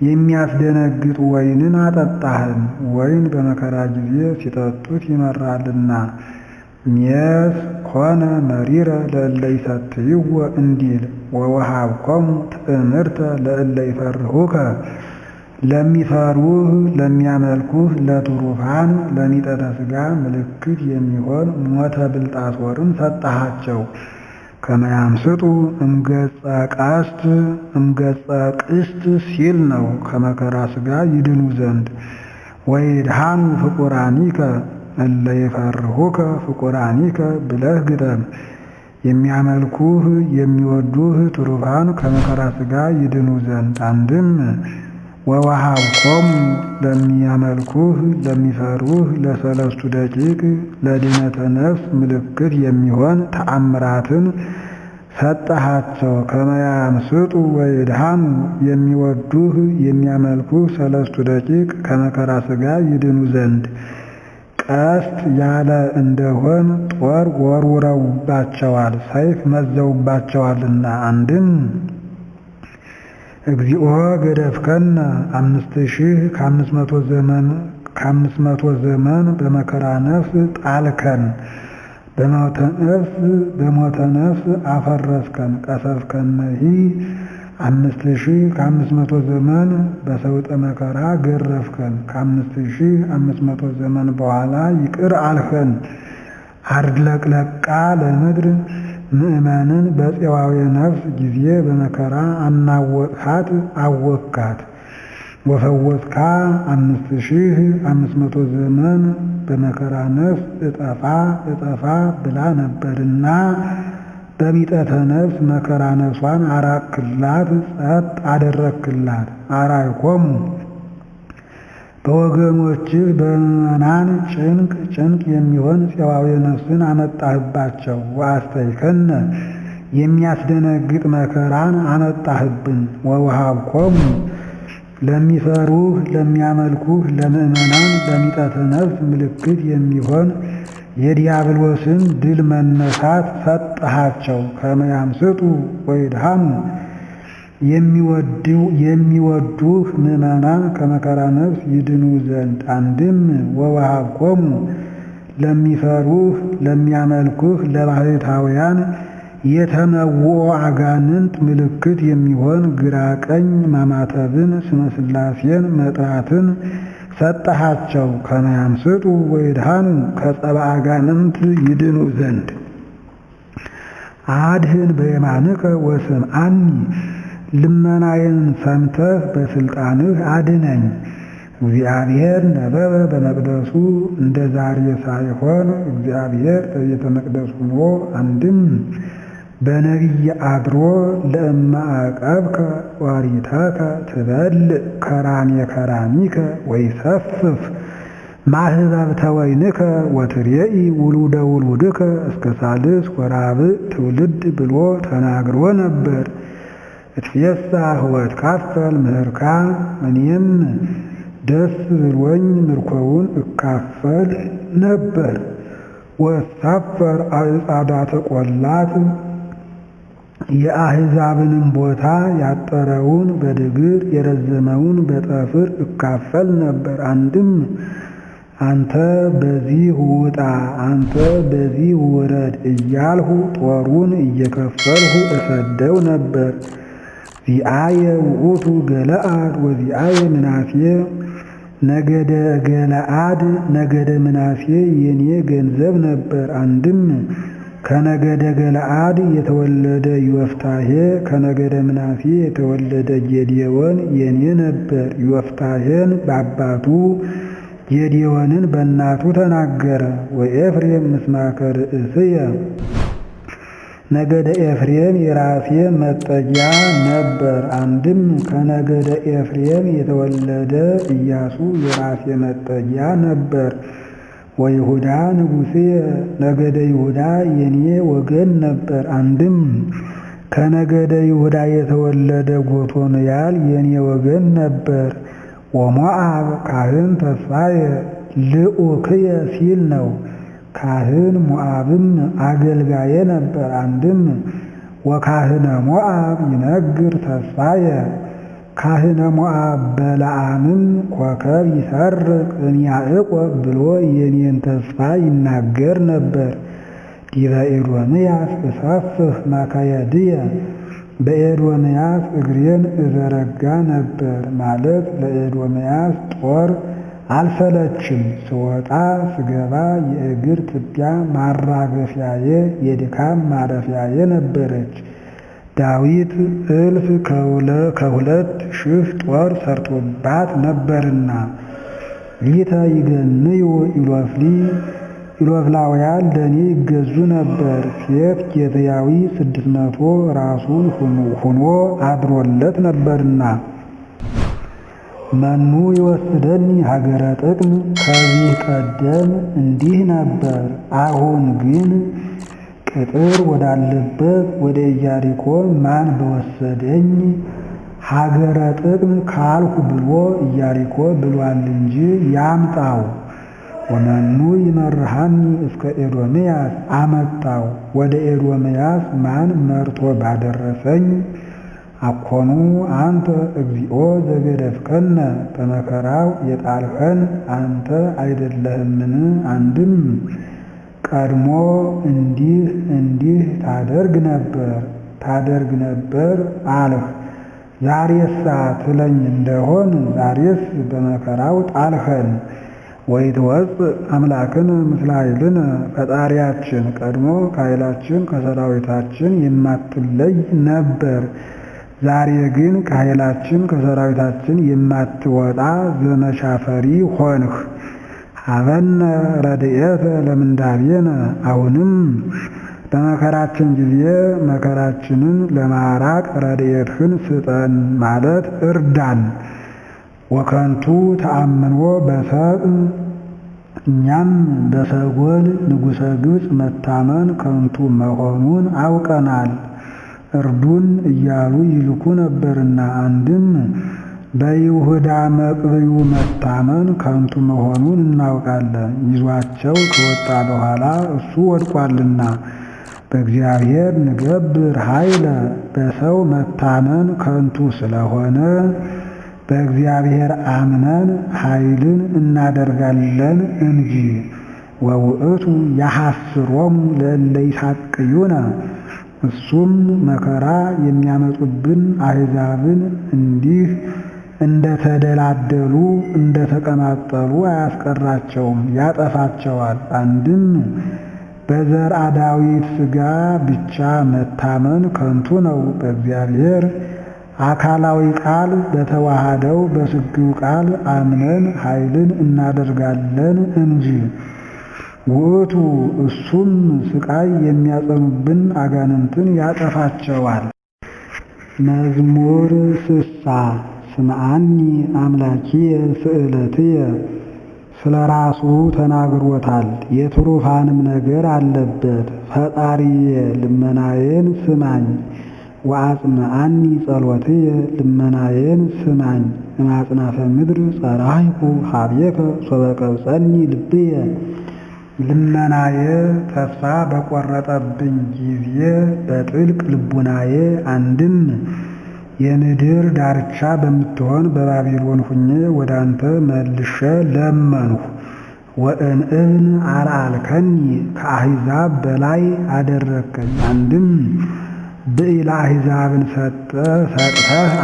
Speaker 1: የሚያስደነግጥ ወይንን አጠጣህን። ወይን በመከራ ጊዜ ሲጠጡት ይመራልና ሜስ ኮነ መሪረ ለእለ ይሰትይዎ እንዲል ወወሃብኮሙ ትእምርተ ለእለ ይፈርሁከ ለሚፈሩህ ለሚያመልኩህ ለትሩፋን ለሚጠተ ሥጋ ምልክት የሚሆን ሞተ ብልጣሶርን ሰጠሃቸው። ከመያምስጡ እምገጸ ቅስት ሲል ነው ከመከራ ሥጋ ይድኑ ዘንድ። ወይድሃኑ ፍቁራኒከ እለ ይፈርሁከ ፍቁራኒከ ብለህ ግጠም። የሚያመልኩህ የሚወዱህ ትሩፋን ከመከራ ሥጋ ይድኑ ዘንድ። አንድም ወወሃብኮሙ ለሚያመልኩህ ለሚፈሩህ ለሰለስቱ ደቂቅ ለድኅነተ ነፍስ ምልክት የሚሆን ተአምራትን ሰጠሃቸው። ከመያምስጡ ወይድሃኑ የሚወዱህ የሚያመልኩህ ሰለስቱ ደቂቅ ከመከራ ሥጋ ይድኑ ዘንድ። ቀስት ያለ እንደሆን ጦር ወርውረውባቸዋል፣ ሰይፍ መዘውባቸዋልና። አንድም እግዚኦ ገደፍከነ 5500 ዘመን በመከራ ነፍስ ጣልከን፣ በሞተ ነፍስ አፈረስከን። ቀሰፍከነሂ 5500 ዘመን በሰውጠ መከራ ገረፍከን። ከ5500 ዘመን በኋላ ይቅር አልኸን። አድለቅለቃ ለምድር ምእመንን በፄዋዌ ነፍስ ጊዜ በመከራ አናወጥሃት አወካት። ወፈወስካ 5500 ዘመን በመከራ ነፍስ እጠፋ ብላ ነበርና በሚጠተ ነፍስ መከራ ነፍሷን አራቅላት፣ ጸጥ አደረክላት። አራይኮሙ በወገኖችህ በምእመናን ጭንቅ የሚሆን ፄዋዌ ነፍስን አመጣህባቸው። ወአስተይከነ የሚያስደነግጥ መከራን አመጣህብን። ወወሃብኮሙ ለሚፈሩህ ለሚያመልኩህ ለምእመናን በሚጠተ ነፍስ ምልክት የሚሆን የዲያብሎስን ድል መነሳት ሰጠሃቸው። ከመያምስጡ ወይድሃሙ የሚወዱህ ምእመናን ከመከራ ነፍስ ይድኑ ዘንድ። አንድም ወወሃብኮሙ ለሚፈሩህ ለሚያመልኩህ ለባሕታውያን የተመውኦ አጋንንት ምልክት የሚሆን ግራ ቀኝ ማማተብን ስመ ሥላሴን መጥራትን ሰጠሃቸው። ከመያምስጡ ወይድሃኑ ከጸባ አጋንንት ይድኑ ዘንድ። አድህን በየማንከ ወስምዓኒ ልመናዬን ሰምተህ በስልጣንህ አድነኝ። እግዚአብሔር ነበበ በመቅደሱ እንደ ዛሬ ሳይሆን እግዚአብሔር በቤተ መቅደሱ ሆኖ አንድም በነቢይ አድሮ ለእመ አቀብከ ዋሪተከ ትበልዕ ከራሚከ ወይሰፍፍ ማህበብተ ወይንከ ወትሬኢ ውሉደ ውሉድከ እስከ ሳልስ ወራብዕ ትውልድ ብሎ ተናግሮ ነበር። እትፌሳህ ወእትካፈል ምህርካ እኔም ደስ ብሎኝ ምርኮውን እካፈል ነበር። ወእሳፈር አዕጻዳተ ቈላት የአሕዛብንም ቦታ ያጠረውን በድግር የረዘመውን በጠፍር እካፈል ነበር። አንድም አንተ በዚህ ውጣ አንተ በዚህ ውረድ እያልሁ ጦሩን እየከፈልሁ እሰደው ነበር። ዚአየ ውእቱ ገለአድ ወዚአየ ምናሴ ነገደ ገለአድ ነገደ ምናሴ የኔ ገንዘብ ነበር። አንድም ከነገደ ገለአድ የተወለደ ዮፍታሔ ከነገደ ምናሴ የተወለደ ጌዴዎን የኔ ነበር። ዮፍታሔን በአባቱ ጌዴዎንን በእናቱ ተናገረ። ወኤፍሬም ምስማከ ርእስየ ነገደ ኤፍሬም የራሴ መጠጊያ ነበር። አንድም ከነገደ ኤፍሬም የተወለደ ኢያሱ የራሴ መጠጊያ ነበር። ወይሁዳ ንጉሥየ ነገደ ይሁዳ የኔ ወገን ነበር። አንድም ከነገደ ይሁዳ የተወለደ ጎቶንያል የኔ ወገን ነበር። ወሞዓብ ካህን ተስፋየ ልኡክየ ሲል ነው። ካህን ሞዓብም አገልጋዬ ነበር። አንድም ወካህነ ሞዓብ ይነግር ተስፋየ ካህነ ሞዓብ በለዓምም ኮከብ ይሰርቅ እምያዕቆብ ብሎ የኔን ተስፋ ይናገር ነበር። ዲበ ኤዶምያስ እሰፍህ መከየድየ በኤዶምያስ እግሬን እዘረጋ ነበር ማለት ለኤዶምያስ ጦር አልሰለችም። ስወጣ ስገባ የእግር ትቢያ ማራገፊያዬ የድካም ማረፊያዬ ነበረች። ዳዊት 1000 ጦር ሰርቶባት ነበርና። ሊተ ይገንዩ ኢሎፍላውያን ለእኔ ይገዙ ነበር። ሴት ጌትያዊ 600 ራሱን ሁኖ አድሮለት ነበርና። መኑ ይወስደኒ ሀገረ ጥቅም ከዚህ ቀደም እንዲህ ነበር። አሁን ግን ቅጥር ወዳለበት ወደ ኢያሪኮ ማን በወሰደኝ? ሀገረ ጥቅም ካልሁ ብሎ ኢያሪኮ ብሏል እንጂ ያምጣው። ወመኑ ይመርሃኒ እስከ ኤዶምያስ አመጣው ወደ ኤዶምያስ ማን መርቶ ባደረሰኝ? አኮኑ አንተ እግዚኦ ዘገደፍከነ በመከራው የጣልኸን አንተ አይደለህምን? አንድም ቀድሞ እንዲህ ታደርግ ነበር አልህ። ዛሬሳ ትለኝ እንደሆን ዛሬስ በመከራው ጣልኸን። ወይትወፅእ አምላክን ምስለ ኃይልነ ፈጣሪያችን ቀድሞ ከኃይላችን ከሰራዊታችን የማትለይ ነበር። ዛሬ ግን ከኃይላችን ከሰራዊታችን የማትወጣ ዘመቻ ፈሪ ሆንህ። ሀበነ ረድኤተ ለምንዳቤነ አሁንም በመከራችን ጊዜ መከራችንን ለማራቅ ረድኤትህን ስጠን ማለት እርዳን። ወከንቱ ተአምኖ በሰብእ እኛም በሰጎል ንጉሠ ግብፅ መታመን ከንቱ መሆኑን አውቀናል። እርዱን እያሉ ይልኩ ነበርና። አንድም በይሁዳ መቅብዩ መታመን ከንቱ መሆኑን እናውቃለን። ይዟቸው ከወጣ በኋላ እሱ ወድቋልና። በእግዚአብሔር ንገብር ኃይለ በሰው መታመን ከንቱ ስለሆነ በእግዚአብሔር አምነን ኃይልን እናደርጋለን እንጂ። ወውእቱ ያሐስሮሙ ለእለ ይሳቅዩነ እሱም መከራ የሚያመጡብን አሕዛብን እንዲህ እንደተደላደሉ እንደተቀማጠሉ አያስቀራቸውም፣ ያጠፋቸዋል። አንድም በዘርአ ዳዊት ሥጋ ብቻ መታመን ከንቱ ነው። በእግዚአብሔር አካላዊ ቃል በተዋሃደው በሥጋው ቃል አምነን ኃይልን እናደርጋለን እንጂ። ውእቱ እሱም ስቃይ የሚያጸኑብን አጋንንትን ያጠፋቸዋል። መዝሙር 60 ስምዓኒ አምላኪየ ስእለትየ ስለ ራሱ ተናግሮታል። የትሩፋንም ነገር አለበት። ፈጣሪየ ልመናዬን ስማኝ። ወአጽምዓኒ ጸሎትየ ልመናዬን ስማኝ። እማጽናፈ ምድር ጸራይኩ ሀቤከ ሶበ ቀብጸኒ ልብየ ልመናዬ ተስፋ በቆረጠብኝ ጊዜ በጥልቅ ልቡናዬ አንድም የምድር ዳርቻ በምትሆን በባቢሎን ሁኜ ወደ አንተ መልሼ ለመንሁ። ወእንእብን አልዓልከኒ ከአሕዛብ በላይ አደረግከኝ። አንድም ብኢለ አሕዛብን ሰጥተህ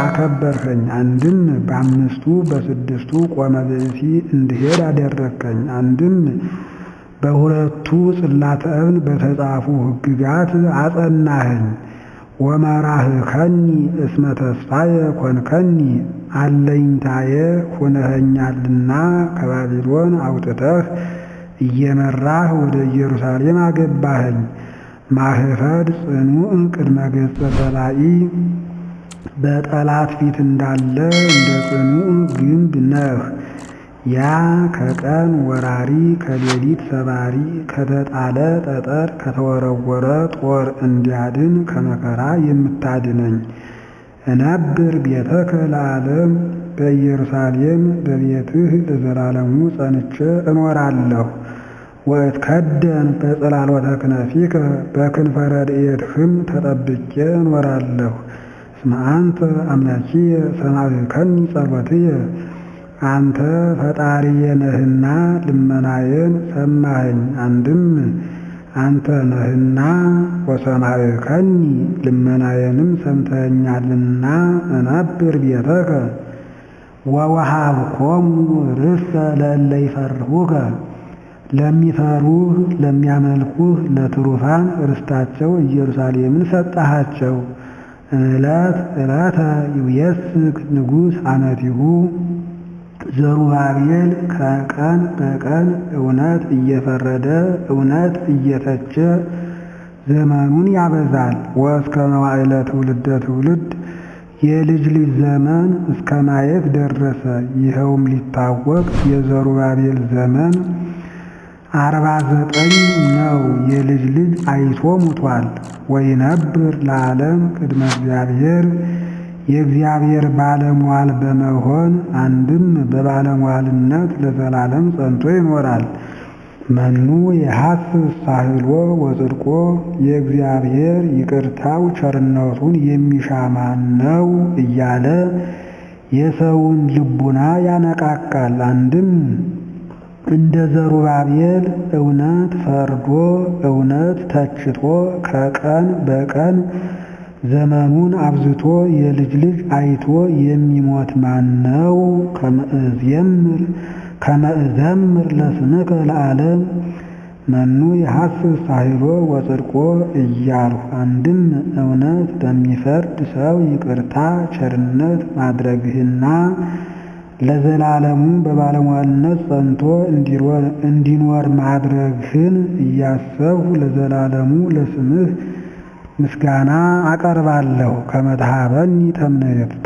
Speaker 1: አከበርኸኝ። አንድም በአምስቱ በስድስቱ ቆመ ብእሲ እንድሄድ አደረግከኝ። አንድም በሁለቱ ጽላተ እብን በተጻፉ ሕግጋት አጸናኸኝ። ወመራህከኒ እስመ ተስፋየ ኮንከኒ አለኝታየ ሆነኸኛልና ከባቢሎን አውጥተህ እየመራህ ወደ ኢየሩሳሌም አገባኸኝ። ማህፈድ ጽኑዕ ቅድመ ገጸ በላኢ በጠላት ፊት እንዳለ እንደ ጽኑዕ ግንብ ነህ። ያ ከቀን ወራሪ ከሌሊት ሰባሪ ከተጣለ ጠጠር ከተወረወረ ጦር እንዲያድን ከመከራ የምታድነኝ። እነብር ቤተከ ለዓለም በኢየሩሳሌም በቤትህ ለዘላለሙ ጸንቼ እኖራለሁ። ወእትከደን በጽላሎተ ክነፊከ በክንፈ ረድኤትህም ተጠብቄ እኖራለሁ። እስመ አንተ አምላኪየ ሰማዕከኒ ጸሎትየ አንተ ፈጣሪዬ ነህና ልመናዬን ሰማኸኝ። አንድም አንተ ነህና ወሰማዕከኒ ልመናዬንም ሰምተኸኛልና እነብር ቤተከ ወወሃብኮሙ ርስተ ለእለ ይፈርሁከ ለሚፈሩህ ለሚያመልኩህ ለትሩፋን ርስታቸው ኢየሩሳሌምን ሰጠሃቸው። ዕለት ዕለተ ይውየስክ ንጉሥ አመቲሁ ዘሩባቤል ከቀን በቀን እውነት እየፈረደ እውነት እየተቸ ዘመኑን ያበዛል። ወእስከ መዋዕለ ትውልደ ትውልድ የልጅ ልጅ ዘመን እስከ ማየት ደረሰ። ይኸውም ሊታወቅ የዘሩባቤል ዘመን 49 ነው። የልጅ ልጅ አይቶ ሙቷል። ወይነብር ለዓለም ቅድመ እግዚአብሔር የእግዚአብሔር ባለሟል በመሆን አንድም በባለሟልነት ለዘላለም ጸንቶ ይኖራል። መኑ የሐስስ ሳህሎ ወጽድቆ የእግዚአብሔር ይቅርታው ቸርነቱን የሚሻ ማን ነው እያለ የሰውን ልቡና ያነቃቃል። አንድም እንደ ዘሩባቤል እውነት ፈርዶ እውነት ተችቶ ከቀን በቀን ዘመኑን አብዝቶ የልጅ ልጅ አይቶ የሚሞት ማን ነው? ከመእዘምር ለስምከ ለዓለም መኑ የሐስስ ሳህሎ ወጽድቆ እያልሁ አንድም እውነት በሚፈርድ ሰው ይቅርታ ቸርነት ማድረግህና ለዘላለሙ በባለሟልነት ጸንቶ እንዲኖር ማድረግህን እያሰብሁ ለዘላለሙ ለስምህ ምስጋና አቀርባለሁ። ከመትሃበኒ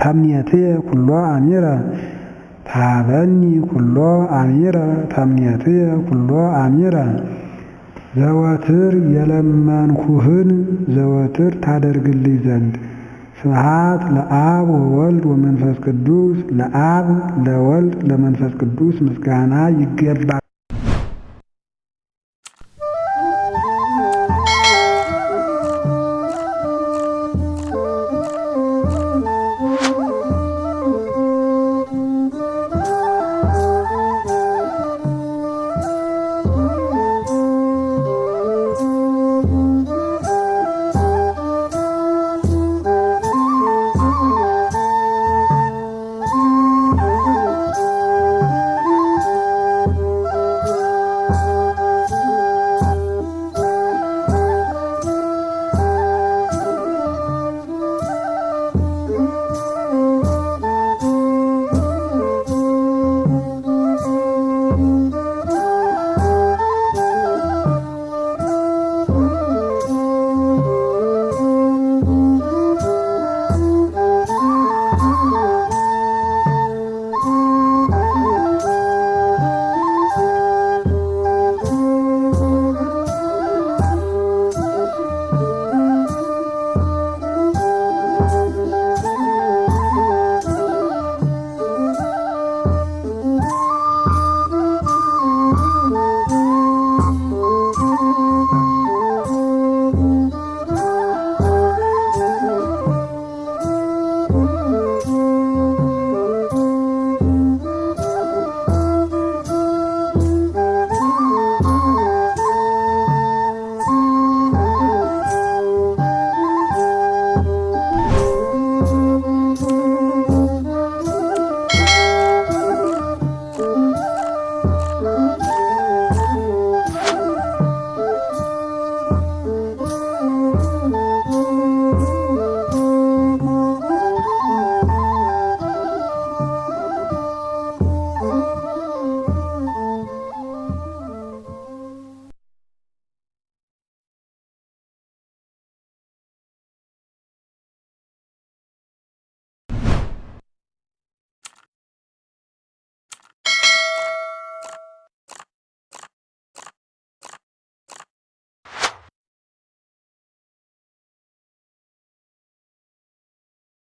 Speaker 1: ተምኔትየ ኩሎ አሚረ ታበኒ ኩሎ አሚረ ተምኔትየ ኩሎ አሚረ ዘወትር የለመንኩህን ዘወትር ታደርግልኝ ዘንድ ስብሐት ለአብ ወወልድ ወመንፈስ ቅዱስ ለአብ ለወልድ ለመንፈስ ቅዱስ ምስጋና ይገባል።